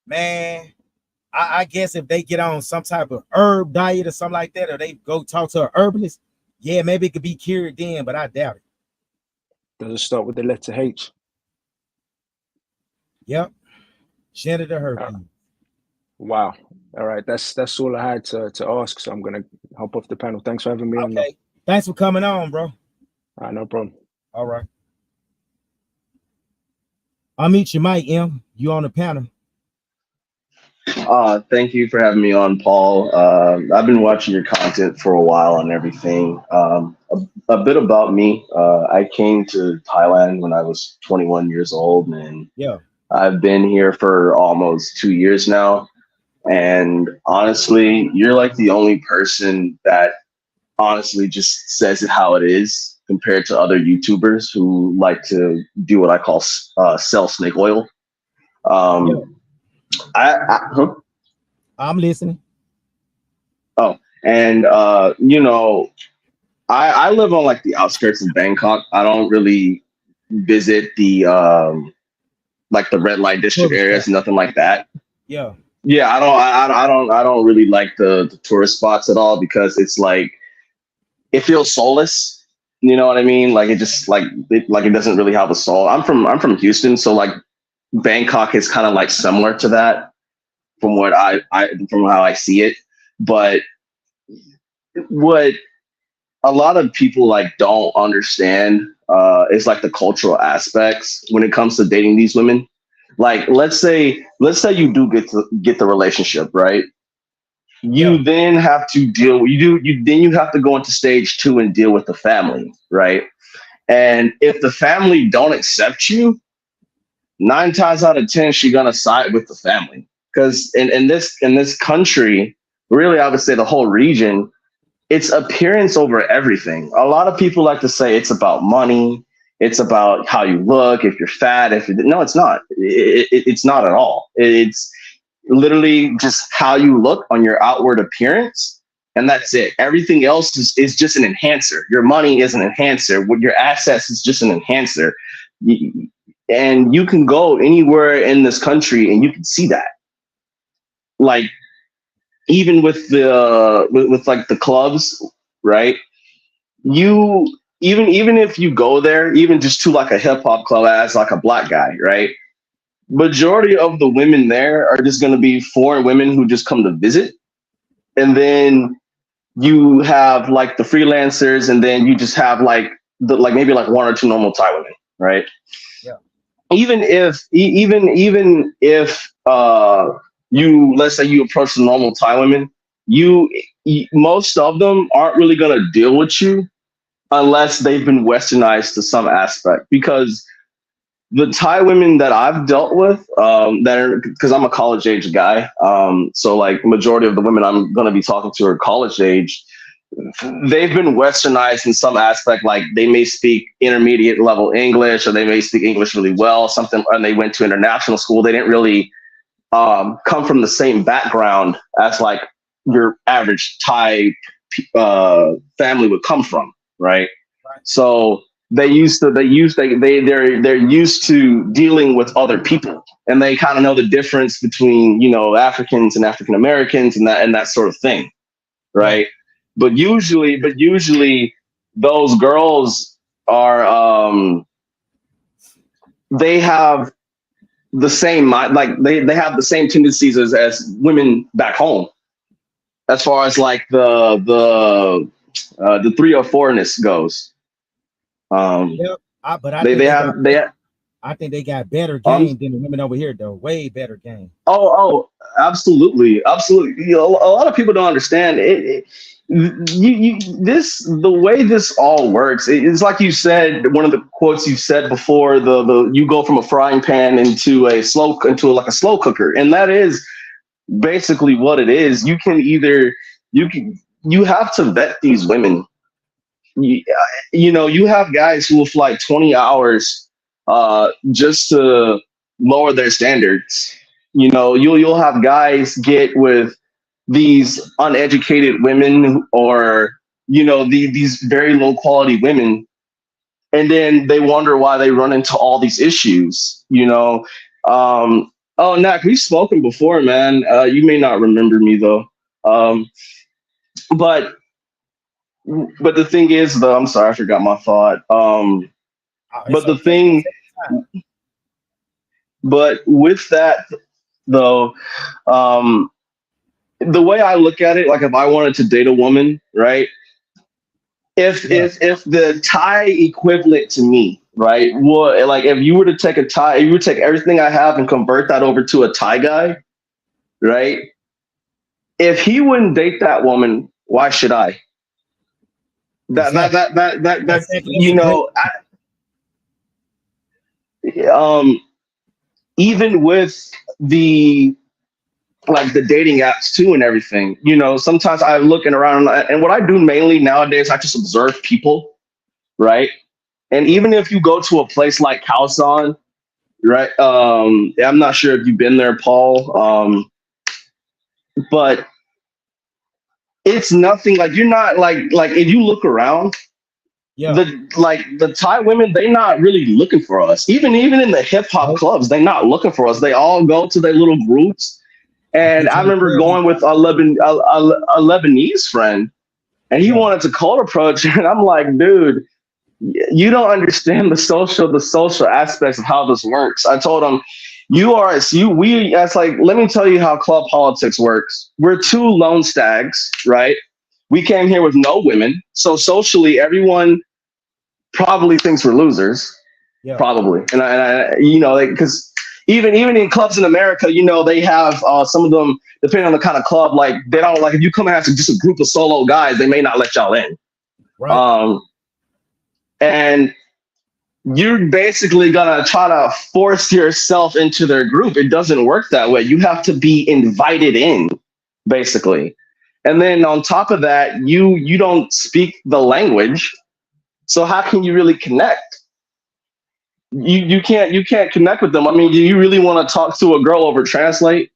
Man, I guess if they get on some type of herb diet or something like that, or they go talk to an herbalist, yeah, maybe it could be cured then, but I doubt it. Does it start with the letter H? Yep. Genital herpes. Wow. All right. That's all I had to ask. So I'm gonna hop off the panel. Thanks for having me on. Okay. Thanks for coming on, bro. All right, no problem. All right. I'll meet you, Mike M. You on the panel. Thank you for having me on, Paul. I've been watching your content for a while and everything. A bit about me. I came to Thailand when I was 21 years old, and I've been here for almost 2 years now. And honestly, you're like the only person that honestly just says it how it is compared to other YouTubers who like to do what I call sell snake oil. I'm listening. Oh, and you know, I live on like the outskirts of Bangkok. I don't really visit the like the red light district areas, nothing like that. Yeah. Yeah, I don't really like the tourist spots at all because it's like it feels soulless. You know what I mean? Like it just it doesn't really have a soul. I'm from Houston, so like Bangkok is kind of like similar to that from what from how I see it. But what a lot of people like don't understand is like the cultural aspects when it comes to dating these women. Like let's say you do get the relationship, right? You then have to you have to go into stage 2 and deal with the family, right? And if the family don't accept you, 9 times out of 10, she's gonna side with the family. Because in this country, really, I would say the whole region, it's appearance over everything. A lot of people like to say it's about money, it's about how you look, if you're fat, no, it's not. It's not at all. It's literally just how you look on your outward appearance, and that's it. Everything else is just an enhancer. Your money is an enhancer. Your assets is just an enhancer. And you can go anywhere in this country and you can see that. Like even with like the clubs, right? Even if you go there, even just to like a hip hop club as like a black guy, right? Majority of the women there are just going to be foreign women who just come to visit. And then you have like the freelancers, and then you just have like maybe like 1 or 2 normal Thai women, right? Yeah. Even if you, let's say you approach the normal Thai women, most of them aren't really going to deal with you unless they've been westernized to some aspect. Because the Thai women that I've dealt with, because I'm a college age guy, so like majority of the women I'm going to be talking to are college age. They've been westernized in some aspect, like they may speak intermediate level English, or they may speak English really well, something, and they went to international school. They didn't really come from the same background as like your average Thai family would come from, right? So they're used to dealing with other people, and they kind of know the difference between, you know, Africans and African Americans and that sort of thing, right? But usually those girls are they have the same like they have the same tendencies as women back home, as far as like the 3 or 4ness goes. Yep. But I They think they they have got they have, I think they got better um game than the women over here though. Way better game. absolutely, absolutely. You know, a lot of people don't understand it. The way this all works, it's like you said, one of the quotes you said before, the you go from a frying pan into like a slow cooker, and that is basically what it is. You have to vet these women. you, you have guys who will fly 20 hours just to lower their standards. You'll have guys get with these uneducated women, or these very low quality women, and then they wonder why they run into all these issues. Oh, Nak, we've spoken before, man. You may not remember me though. um, but but the thing is, though, I'm sorry, I forgot my thought. It's But the okay. thing, but with that though, um, the way I look at it, like if I wanted to date a woman, right? If Yeah. if the Thai equivalent to me, right? Well, like if you were to take a Thai, if you would take everything I have and convert that over to a Thai guy, right? If he wouldn't date that woman, why should I? Exactly. That Exactly. That's a great. um even with the the dating apps too and everything, sometimes I'm looking around, and what I do mainly nowadays, I just observe people, right? And even if you go to a place like Khaosan, right? I'm not sure if you've been there, Paul, but it's nothing like, you're not like if you look around, Yeah. the Thai women, they not really looking for us. Even in the hip hop Nope. clubs, they not looking for us. They all go to their little groups. I And keep I trying to remember tell you. going with a Lebanese friend, and he Yeah. wanted to cold approach, and I'm like, dude, you don't understand the social aspects of how this works. I told him, that's like, let me tell you how club politics works. We're two lone stags, right? We came here with no women, so socially, everyone probably thinks we're losers, Yeah. probably. And because even in clubs in America, they have some of them, depending on the kind of club, like they don't, like if you come in as just a group of solo guys, they may not let y'all in. Right. And you're basically gonna try to force yourself into their group. It doesn't work that way. You have to be invited in, basically. And then on top of that, you don't speak the language, so how can you really connect? You can't connect with them. I mean, do you really want to talk to a girl over Translate?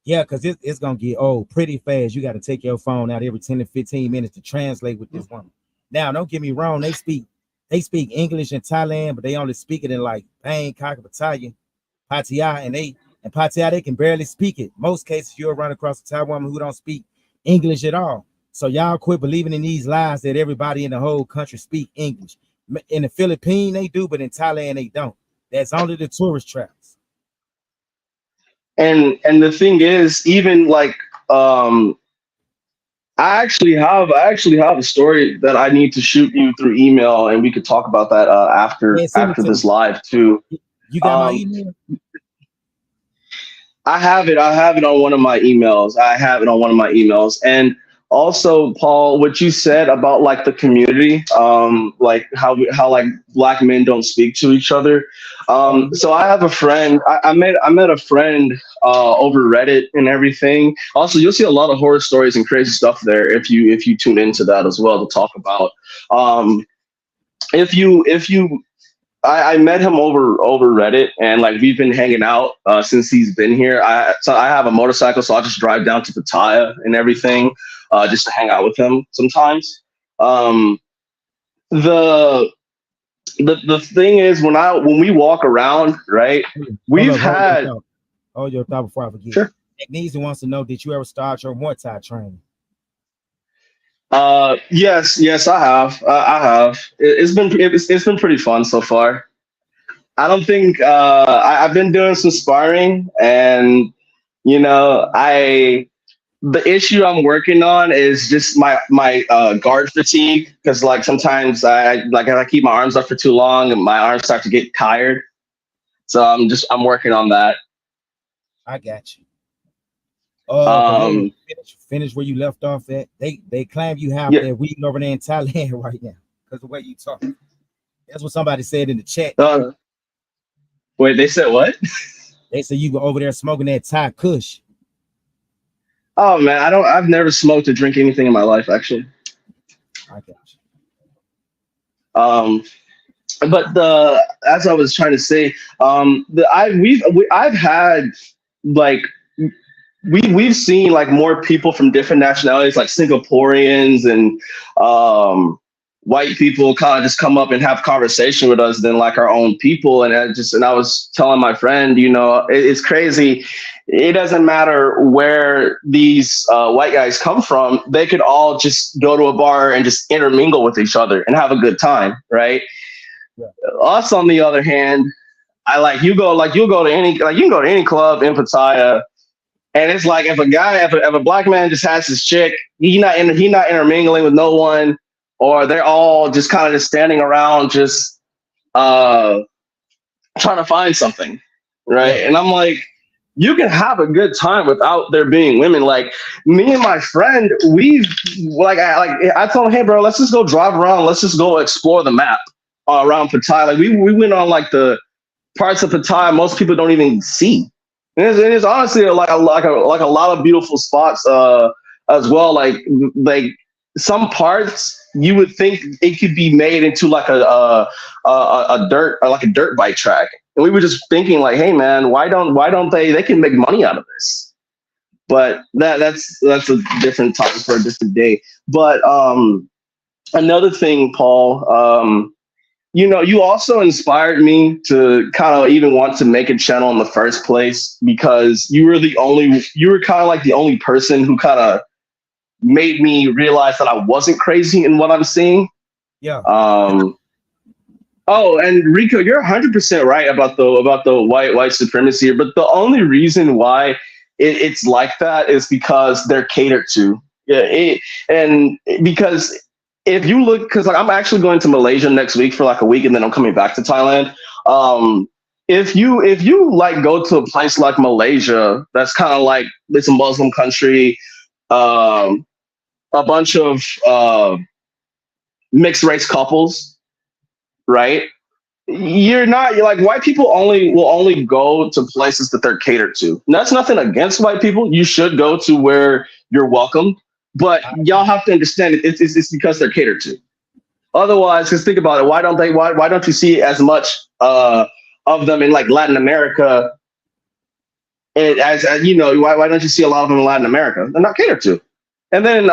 Yeah, because it's gonna get old pretty fast. You got to take your phone out every 10 to 15 minutes to translate with this woman. Now, don't get me wrong, they speak English in Thailand, but they only speak it in like Bangkok, Pattaya, and Pattaya, they can barely speak it. Most cases you'll run across a Thai woman who don't speak English at all. So y'all quit believing in these lies that everybody in the whole country speak English. In the Philippines, they do, but in Thailand, they don't. That's only the tourist traps. And the thing is, even like, I actually have a story that I need to shoot you through email, and we could talk about that after Man, send it to me. this live too. You got my Um, email? I have it on one of my emails. And also, Paul, what you said about like the community, like how like black men don't speak to each other. Oh, yeah. So I have a friend. I met a friend over Reddit and everything. Also, you'll see a lot of horror stories and crazy stuff there if you tune into that as well to talk about. Um, if you I met him over Reddit, and like we've been hanging out since he's been here. So I have a motorcycle, so I'll just drive down to Pattaya and everything, just to hang out with him sometimes. Um, the the thing is, when we walk around, right? We've had Hold your thought before I forget. Sure. Neezy wants to know, did you ever start your Muay Thai training? Yes, I have. I have. It's been pretty fun so far. I don't think I've been doing some sparring, and the issue I'm working on is just my guard fatigue, because like sometimes if I keep my arms up for too long and my arms start to get tired. So I'm working on that. I got you. But yeah, Um, finish where you left off at. They claim you have yeah. that weed over there in Thailand right now because the way you talk. That's what somebody said in the chat. Wait, they said what? They said you were over there smoking that Thai Kush. Oh man, I've never smoked or drink anything in my life actually. I got Um, but as I was trying to say, I've had like we've seen like more people from different nationalities, like Singaporeans and white people, kind of just come up and have conversation with us than like our own people. And I was telling my friend, it's crazy. It doesn't matter where these white guys come from; they could all just go to a bar and just intermingle with each other and have a good time, right? Yeah. Us, on the other hand, you'll go to any club in Pattaya. And it's like if a black man just has his chick, he not intermingling with no one, or they're all just kind of just standing around, just trying to find something, right? Yeah. And I'm like, you can have a good time without there being women. Like me and my friend, I told him, hey bro, let's just go drive around, let's just go explore the map around Pattaya. Like we went on like the parts of Pattaya most people don't even see. And it's honestly like a lot of beautiful spots as well. Like some parts you would think it could be made into like a dirt bike track. And we were just thinking like, hey man, why don't they can make money out of this? But that's a different topic for a different day. But another thing, Paul, you also inspired me to kind of even want to make a channel in the first place, because you were kind of like the only person who kind of made me realize that I wasn't crazy in what I'm seeing. Yeah. Oh, and Rico, you're 100% right about the white supremacy here. But the only reason why it's like that is because they're catered to. Yeah, and because if you look, because like I'm actually going to Malaysia next week for like a week, and then I'm coming back to Thailand. If you like go to a place like Malaysia, that's kind of like it's a Muslim country, a bunch of mixed race couples, right? You're like white people will only go to places that they're catered to. And that's nothing against white people. You should go to where you're welcome. But y'all have to understand it's because they're catered to. Otherwise, just think about it. Why don't you see as much of them in like Latin America? As why don't you see a lot of them in Latin America? They're not catered to. And then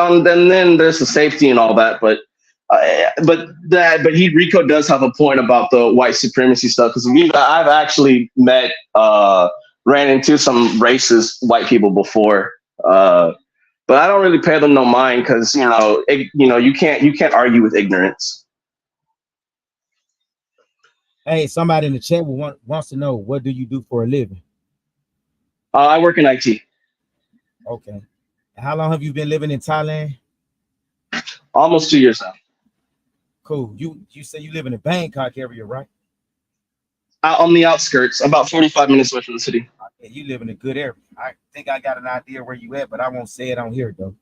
there's the safety and all that. But Rico does have a point about the white supremacy stuff, because I've actually ran into some racist white people before. But I don't really pay them no mind, because you can't argue with ignorance. Hey, somebody in the chat wants to know, what do you do for a living? I work in IT. Okay. How long have you been living in Thailand? Almost 2 years now. Cool. You say you live in the Bangkok area, right? On the outskirts, about 45 minutes away from the city. Yeah, you live in a good area. I think I got an idea where you at, but I won't say it on here though.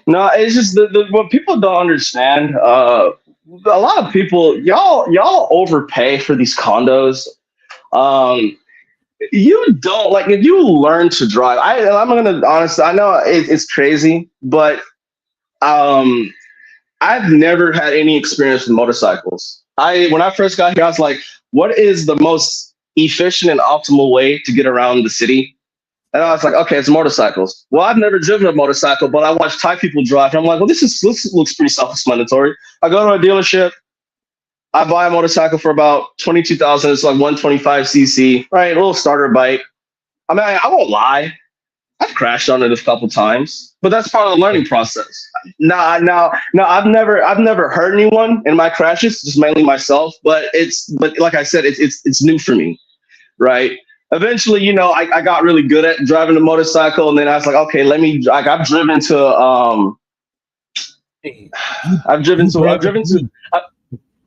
No, it's just what people don't understand. A lot of people, y'all overpay for these condos. You don't, like, if you learn to drive. I'm gonna honestly, I know it's crazy, but I've never had any experience with motorcycles. When I first got here, I was like, what is the most efficient and optimal way to get around the city? And I was like, okay, it's motorcycles. Well, I've never driven a motorcycle, but I watch Thai people drive. And I'm like, well, this looks pretty self-explanatory. I go to a dealership, I buy a motorcycle for about 22,000. It's like 125cc, right? A little starter bike. I mean, I won't lie. I've crashed on it a couple times, but that's part of the learning process. Now, I've never hurt anyone in my crashes, just mainly myself. But like I said, it's new for me, right? Eventually, I got really good at driving a motorcycle, and then I was like, okay, I've driven to I've driven to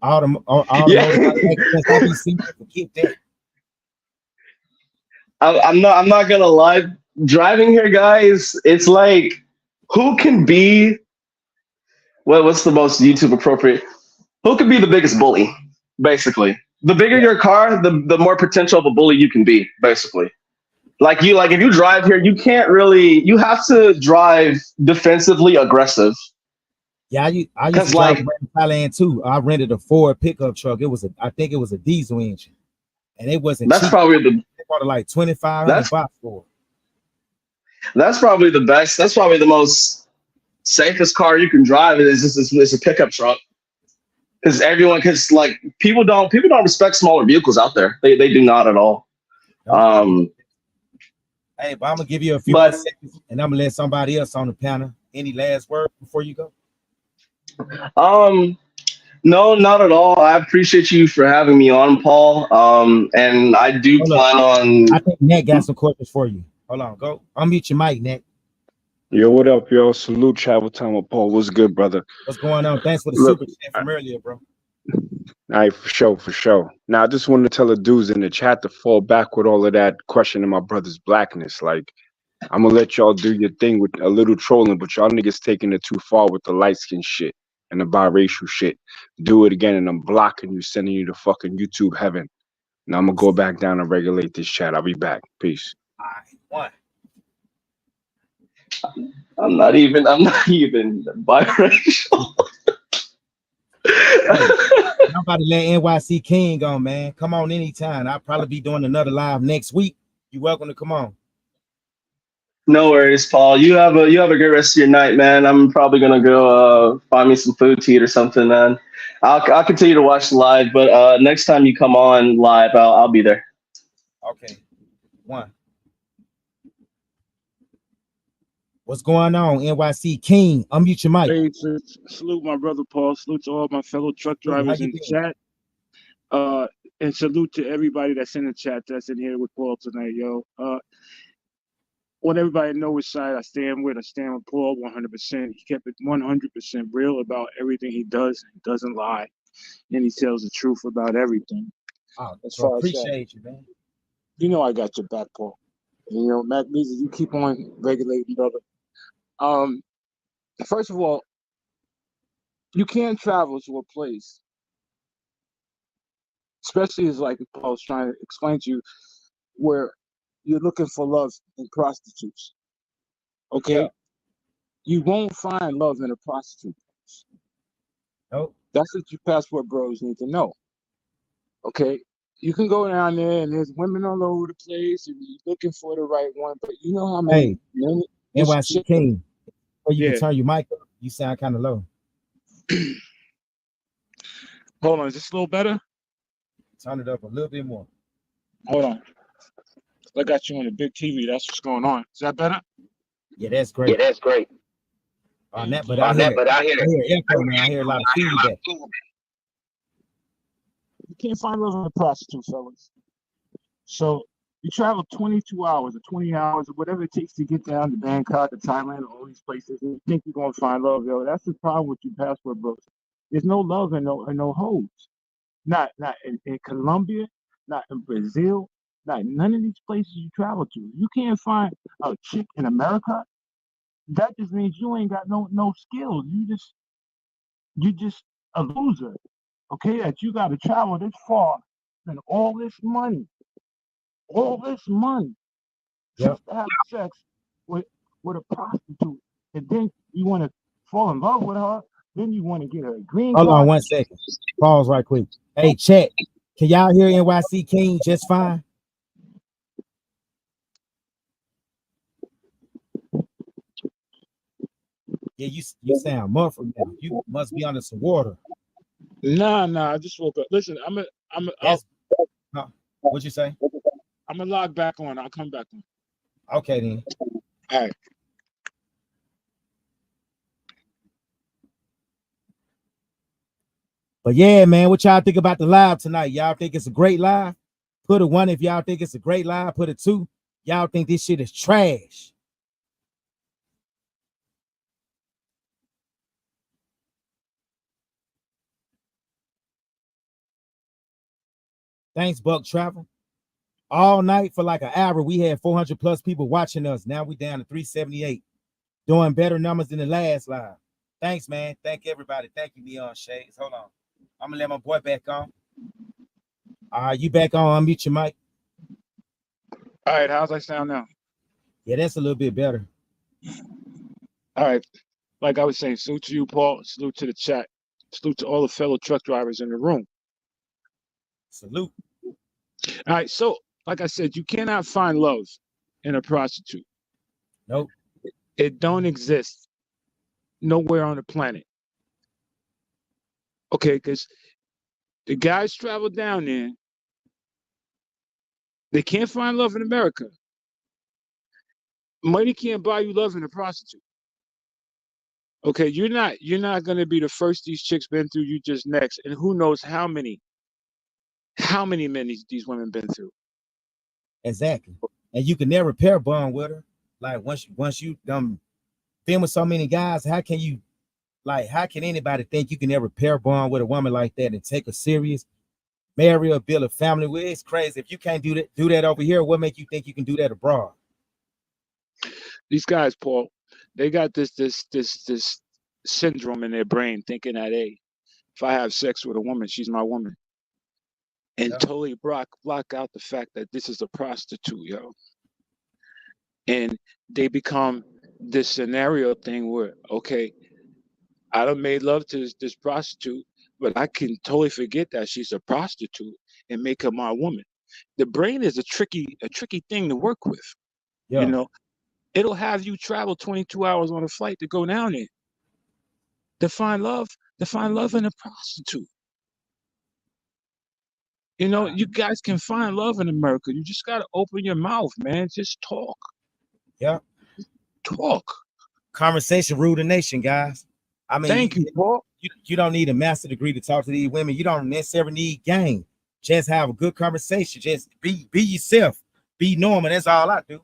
all the yeah. motorcycles. I be seeing people keep that. I'm not gonna lie. Driving here, guys, it's like who can be what's the most YouTube appropriate? Who can be the biggest bully? Basically, the bigger your car, the more potential of a bully you can be. Basically, like if you drive here, you have to drive defensively aggressive. Yeah, I used to drive around Thailand too. I rented a Ford pickup truck. I think it was a diesel engine, and it wasn't That's cheap. probably They bought it like $2,500 for it. That's probably the best. That's probably the most safest car you can drive. It's a pickup truck. Because like people don't respect smaller vehicles out there. They do not at all. Hey, but I'm gonna give you a few more seconds, and I'm gonna let somebody else on the panel. Any last word before you go? No, not at all. I appreciate you for having me on, Paul. And I do plan on. I think Nat got some questions for you. Hold on, go. Unmute your mic, Nat. Yo, what up, yo? Salute, Travel Time with Paul. What's good, brother? What's going on? Thanks for the super chat from earlier, bro. All right, for sure. Now, I just wanted to tell the dudes in the chat to fall back with all of that questioning my brother's blackness. Like, I'm gonna let y'all do your thing with a little trolling, but y'all niggas taking it too far with the light skin shit and the biracial shit. Do it again, and I'm blocking you, sending you to fucking YouTube heaven. Now I'm gonna go back down and regulate this chat. I'll be back. Peace. All right, one. I'm not even biracial. Nobody let NYC King on, man. Come on anytime. I'll probably be doing another live next week. You're welcome to come on. No worries, Paul. You have a good rest of your night, man. I'm probably gonna go find me some food to eat or something, man. I'll continue to watch the live, but next time you come on live, I'll be there. Okay. One. What's going on, NYC King? Unmute your mic. Hey, salute my brother Paul. Salute to all my fellow truck drivers in the chat. And salute to everybody that's in the chat that's in here with Paul tonight, yo. Want everybody to know which side I stand with. I stand with Paul 100%. He kept it 100% real about everything he does. He doesn't lie, and he tells the truth about everything. As far appreciate you, man. You know I got your back, Paul. And, Mac Beasley, you keep on regulating, brother. First of all, you can't travel to a place, especially as like I was trying to explain to you, where you're looking for love in prostitutes. Okay? Yeah. You won't find love in a prostitute. Nope. That's what you passport bros need to know. Okay? You can go down there and there's women all over the place and you're looking for the right one, but you know how many NYC King. Or you can turn your mic up. You sound kind of low. Hold on, is this a little better? Turn it up a little bit more. Hold on. I got you on the big TV. That's what's going on. Is that better? Yeah, that's great. I hear echo, man. I hear a lot of feedback. You can't find love in a prostitute, fellas. So you travel 22 hours or 20 hours or whatever it takes to get down to Bangkok, to Thailand, or all these places, and you think you're gonna find love, yo. That's the problem with you passport bros. There's no love and no hoes. Not in Colombia, not in Brazil, not in none of these places you travel to. You can't find a chick in America. That just means you ain't got no skills. You just a loser. Okay, that you got to travel this far, spend all this money, just to have sex with a prostitute, and then you want to fall in love with her. Then you want to get her a green card. Hold on 1 second. Pause right quick. Hey, chat. Can y'all hear NYC King just fine? Yeah, you sound muffled now. You must be under some water. Nah. I just woke up. Listen, What'd you say? I'm gonna log back on. I'll come back on. Okay then. All right. But yeah, man, what y'all think about the live tonight? Y'all think it's a great live? Put a 1 if y'all think it's a great live. Put a 2. Y'all think this shit is trash. Thanks, Buck Travel. All night for like an hour, we had 400 plus people watching us. Now we down to 378. Doing better numbers than the last live. Thanks, man. Thank everybody. Thank you, Neon Shades. Hold on. I'm gonna let my boy back on. You back on? Unmute your mic. All right. How's I sound now? Yeah, that's a little bit better. All right. Like I was saying, salute to you, Paul. Salute to the chat. Salute to all the fellow truck drivers in the room. Salute. All right. So, like I said, you cannot find love in a prostitute. Nope. It don't exist nowhere on the planet. Okay, because the guys travel down there. They can't find love in America. Money can't buy you love in a prostitute. Okay, you're not gonna be the first these chicks been through. You just next, and who knows how many men these women been through. Exactly. And you can never pair bond with her. Like once you been with so many guys, how can anybody think you can ever pair bond with a woman like that and take her serious, marry her, build a family with? It's crazy. If you can't do that over here, what make you think you can do that abroad? These guys, Paul, they got this syndrome in their brain, thinking that, hey, if I have sex with a woman, she's my woman, and totally block out the fact that this is a prostitute, yo. And they become this scenario thing where, okay, I done made love to this prostitute, but I can totally forget that she's a prostitute and make her my woman. The brain is a tricky thing to work with. Yeah. You know, it'll have you travel 22 hours on a flight to go down there to find love in a prostitute. You know, you guys can find love in America. You just got to open your mouth, man. Just talk. Yeah. Talk. Conversation rule the nation, guys. I mean, thank you, Paul. You don't need a master degree to talk to these women. You don't necessarily need game. Just have a good conversation. Just be yourself. Be normal. That's all I do.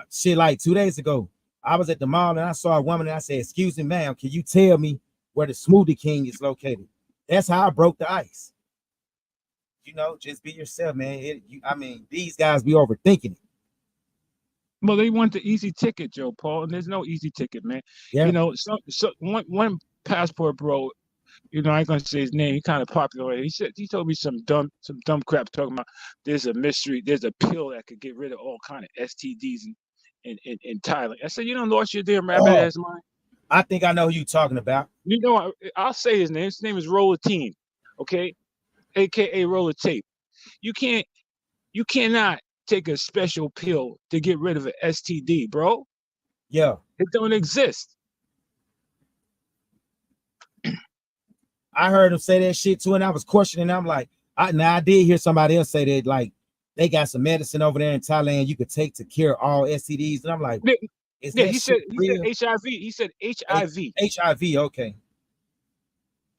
Shit, like 2 days ago, I was at the mall and I saw a woman and I said, "Excuse me, ma'am, can you tell me where the Smoothie King is located?" That's how I broke the ice. You know, just be yourself, man. These guys be overthinking it. Well, they want the easy ticket, Joe Paul, and there's no easy ticket, man. Yeah. You know, so one passport bro, you know, I ain't gonna say his name. He kind of popular. He told me some dumb crap talking about there's a mystery, there's a pill that could get rid of all kind of STDs in Thailand. I said, you don't lost your damn rabbit ass mind. I think I know who you're talking about. You know, I'll say his name. His name is Rollatine, okay, aka Roller Tape. You cannot take a special pill to get rid of an STD, bro. Yeah. It don't exist. I heard him say that shit too, and I was questioning. I'm like, I did hear somebody else say that, like, they got some medicine over there in Thailand you could take to cure all STDs. And I'm like, he said HIV. He said HIV. HIV, okay.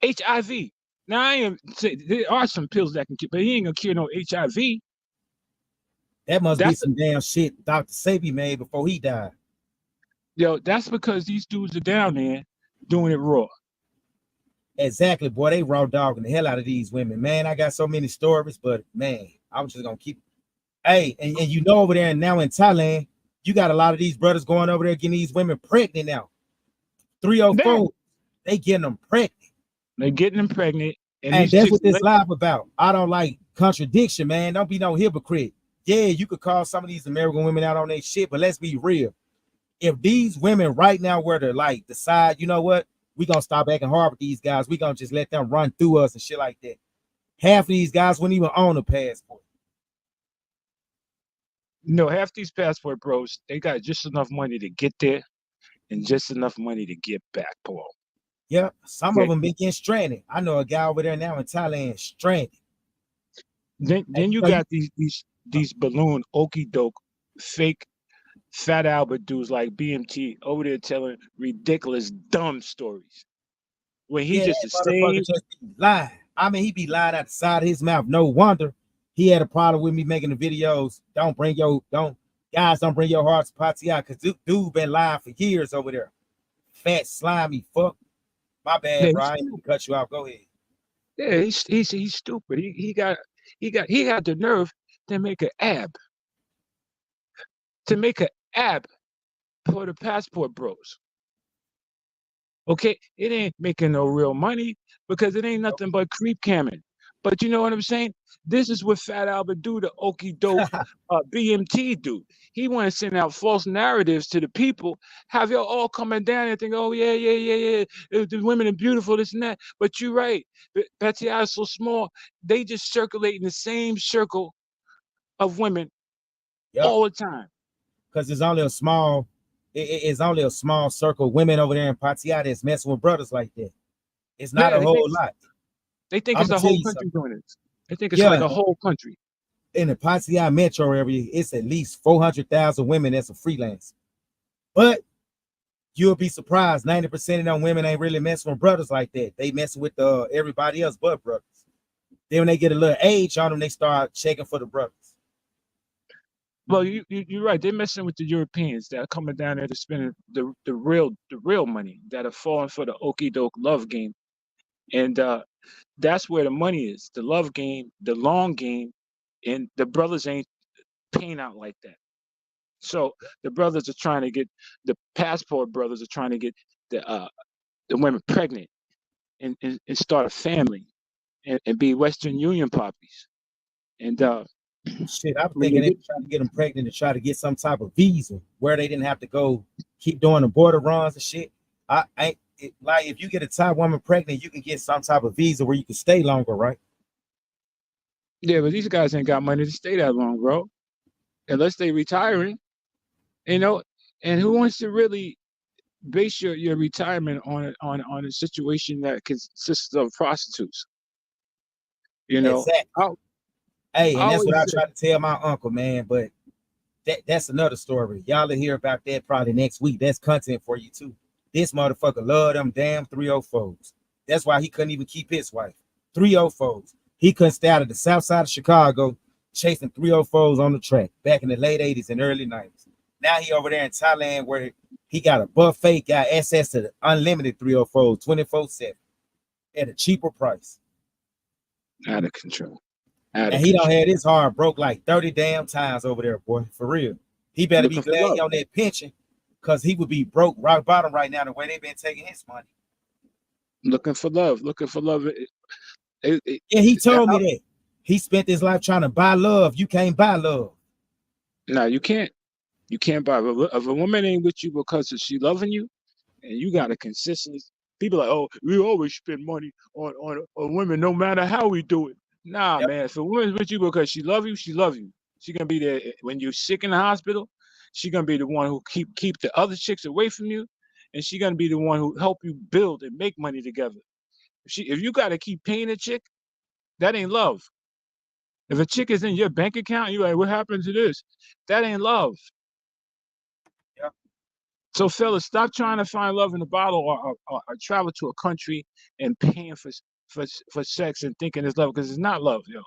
HIV. Now I am saying there are some pills that can cure, but he ain't gonna cure no HIV. That must be some damn shit Dr. Sabi made before he died. Yo, that's because these dudes are down there doing it raw. Exactly, boy. They raw dogging the hell out of these women. Man, I got so many stories, but man, I'm just gonna keep. Hey, and you know, over there now in Thailand, you got a lot of these brothers going over there getting these women pregnant now. 304, they getting them pregnant. They getting them pregnant. And that's what this live about. I don't like contradiction, man. Don't be no hypocrite. Yeah, you could call some of these American women out on their shit, but let's be real. If these women right now were to like decide, you know what, we gonna stop acting hard with these guys, we gonna just let them run through us and shit like that. Half of these guys wouldn't even own a passport. No, half these passport bros, they got just enough money to get there and just enough money to get back, Paul. Yeah, some of them been getting stranded. I know a guy over there now in Thailand stranded. Then you got these balloon okey doke fake Fat Albert dudes like BMT over there telling ridiculous, dumb stories. When he Yeah, just the that motherfucker same. just be lying. I mean, he be lying out the side of his mouth. No wonder he had a problem with me making the videos. Don't bring your hearts to Patia, because dude been lying for years over there. Fat slimy fuck. My Yeah, bad, bro. I ain't mean to cut you off. Go ahead. he's stupid. He got the nerve to make an ab for the passport bros. Okay, it ain't making no real money because it ain't nothing but creep camming. But you know what I'm saying? This is what Fat Albert do, the okey doke BMT do. He want to send out false narratives to the people, have y'all all coming down and think, oh yeah, the women are beautiful, this and that. But you're right, Betsy is so small, they just circulate in the same circle of women Yep. all the time. Because it's only a small, it's only a small circle of women over there in Patia that's messing with brothers like that. It's not Yeah, a whole lot. they think I'm it's gonna the tell whole you country something. doing this. They think it's Yeah, like a whole country. in the Patia metro area, it's at least 400,000 women that's a freelance. But you'll be surprised, 90% of them women ain't really messing with brothers like that. They messing with everybody else but brothers. Then when they get a little age on them, they start checking for the brothers. Well, you're right. They're messing with the Europeans that are coming down there to spend the real money that are falling for the okey doke love game, and that's where the money is. The love game, the long game, and the brothers ain't paying out like that. So the brothers are trying to get the passport brothers are trying to get the women pregnant and start a family and be Western Union poppies. And Shit, I'm when they thinking they get were trying to get them pregnant to try to get some type of visa where they didn't have to go keep doing the border runs and shit. Like if you get a Thai woman pregnant, you can get some type of visa where you can stay longer, right? yeah, but these guys ain't got money to stay that long, bro. Unless they retiring, you know. And who wants to really base your retirement on a situation that consists of prostitutes? You know, Exactly. I, Hey, I and that's what I always try to tell my uncle, man. But that's another story. Y'all will hear about that probably next week. That's content for you too. This motherfucker love them damn 304s. That's why he couldn't even keep his wife. 304s. He couldn't stay out of the south side of Chicago chasing 304s on the track back in the late 80s and early 90s. Now he over there in Thailand where he got a buffet, got access to the unlimited 304s 24/7 at a cheaper price. out of control. Out of And he don't control. have his heart broke like 30 damn times over there, boy. For real. He better be Looking for glad he love. on that pension, because he would be broke rock bottom right now the way they've been taking his money. Looking for love. Looking for love. Yeah, he told me that. He spent his life trying to buy love. You can't buy love. No, you can't. You can't buy. If a woman ain't with you because she loving you, and you got a consistent. People like, oh, we always spend money on women, no matter how we do it. Nah, Yep. man. If a woman's with you because she love you, she love you. She gonna be there when you're sick in the hospital. She gonna be the one who keep the other chicks away from you, and she gonna be the one who help you build and make money together. If you gotta keep paying a chick, that ain't love. If a chick is in your bank account, you're like, what happened to this? That ain't love. Yep. So, fellas, stop trying to find love in the bottle or travel to a country and paying for sex and thinking it's love, because it's not love, yo.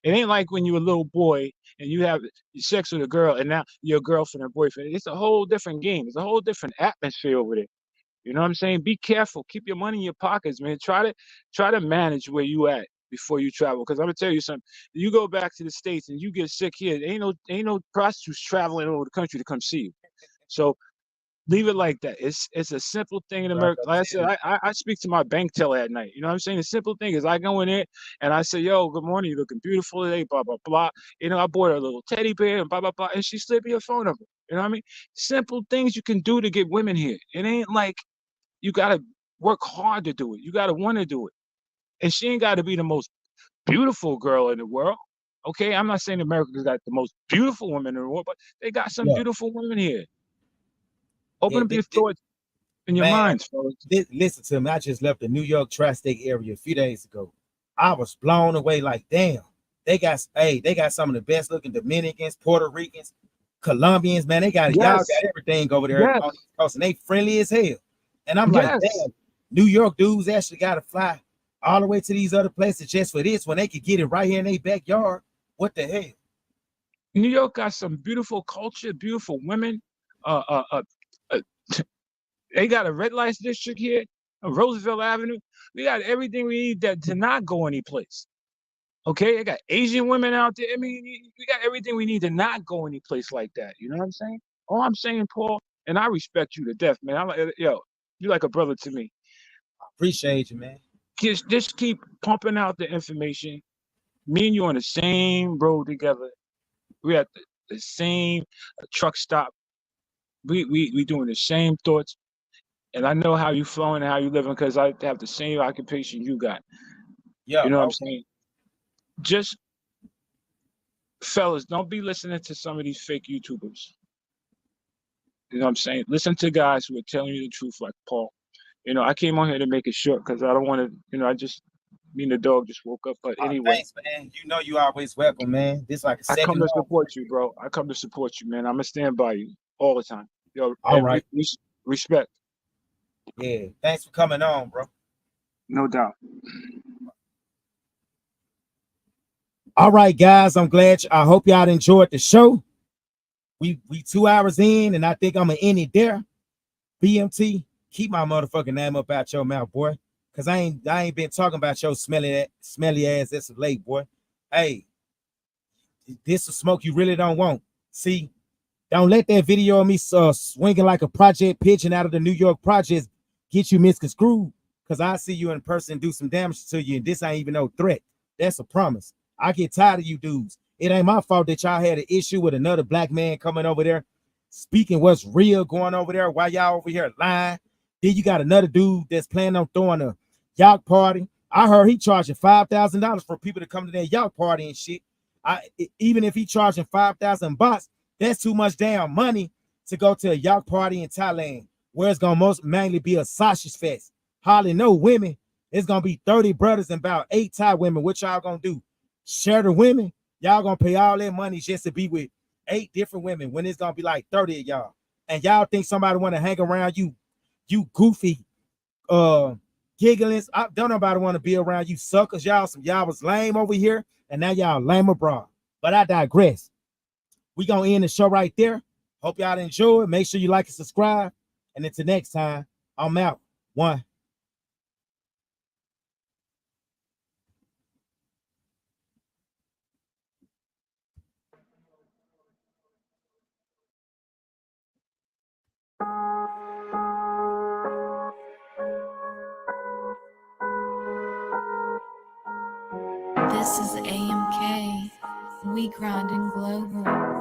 It ain't like when you're a little boy and you have sex with a girl and now you're a girlfriend or boyfriend. It's a whole different game. It's a whole different atmosphere over there. You know what I'm saying? Be careful. Keep your money in your pockets, man. Try to manage where you at before you travel. Because I'm gonna tell you something. You go back to the States and you get sick here. Ain't no prostitutes traveling over the country to come see you. So leave it like that. It's a simple thing in Right America. up Like I to said, you. I speak to my bank teller at night. You know what I'm saying? The simple thing is I go in there and I say, yo, good morning, you're looking beautiful today, blah, blah, blah. You know, I bought her a little teddy bear and blah, blah, blah. And she slipped me a phone number. You know what I mean? Simple things you can do to get women here. It ain't like you gotta work hard to do it. You gotta want to do it. And she ain't gotta be the most beautiful girl in the world. Okay, I'm not saying America's got the most beautiful women in the world, but they got some Yeah. beautiful women here. Open Yeah, up your thoughts in your man, minds, fellas. listen to me. I just left the New York tri-state area a few days ago. I was blown away. Like, damn, they got some of the best looking Dominicans, Puerto Ricans. Colombians, man, y'all got Yes, everything over there on the yes, East Coast, and they friendly as hell. And I'm like, yes. damn, New York dudes actually got to fly all the way to these other places just for this when they could get it right here in their backyard. What the hell? New York got some beautiful culture, beautiful women. Uh, uh, uh, uh, they got a red light district here, Roosevelt Avenue. We got everything we need that to not go any place. Okay, they got Asian women out there. I mean, we got everything we need to not go any place like that. You know what I'm saying? All I'm saying, Paul, and I respect you to death, man. I'm like, yo, you like a brother to me. Appreciate you, man. Just keep pumping out the information. Me and you on the same road together. We at the same truck stop. We doing the same thoughts, and I know how you flowing and how you living because I have the same occupation you got. Yeah, You know what I'm okay. saying? Just fellas, don't be listening to some of these fake YouTubers. You know what I'm saying? Listen to guys who are telling you the truth, like Paul. You know, I came on here to make it short because I don't want to. You know, I just me and the dog just woke up. But anyway, Thanks, man. You know you always welcome, man. This like a I come second to home. support you, bro. I come to support you, man. I'm gonna stand by you all the time. Yo, All and right. respect, Yeah. Thanks for coming on, bro. no doubt. All right, guys. I'm glad. I hope y'all enjoyed the show. We 2 hours in, and I think I'm gonna end it there. BMT, keep my motherfucking name up out your mouth, boy. Cause I ain't been talking about your smelly ass as of late, boy. Hey, this is smoke you really don't want. See, don't let that video of me swinging like a project pigeon out of the New York projects get you misconstrued. Cause I see you in person and do some damage to you, and this ain't even no threat. That's a promise. I get tired of you dudes. It ain't my fault that y'all had an issue with another black man coming over there, speaking what's real going over there while y'all over here lying. Then you got another dude that's planning on throwing a yacht party. I heard he charging $5,000 for people to come to that yacht party and shit. Even if he charging 5,000 bucks, that's too much damn money to go to a yacht party in Thailand, where it's gonna most mainly be a sausage fest. Hardly no women. It's gonna be 30 brothers and about 8 Thai women. What y'all gonna do? Share the women? Y'all gonna pay all that money just to be with 8 different women when it's gonna be like 30 of y'all. And y'all think somebody want to hang around you, you goofy gigglings. Don't nobody want to be around you suckers. Y'all was lame over here, and now y'all lame abroad. But I digress. We gonna end the show right there. Hope y'all enjoy it. Make sure you like and subscribe. And until next time, I'm out. One. This is AMK. We grinding global.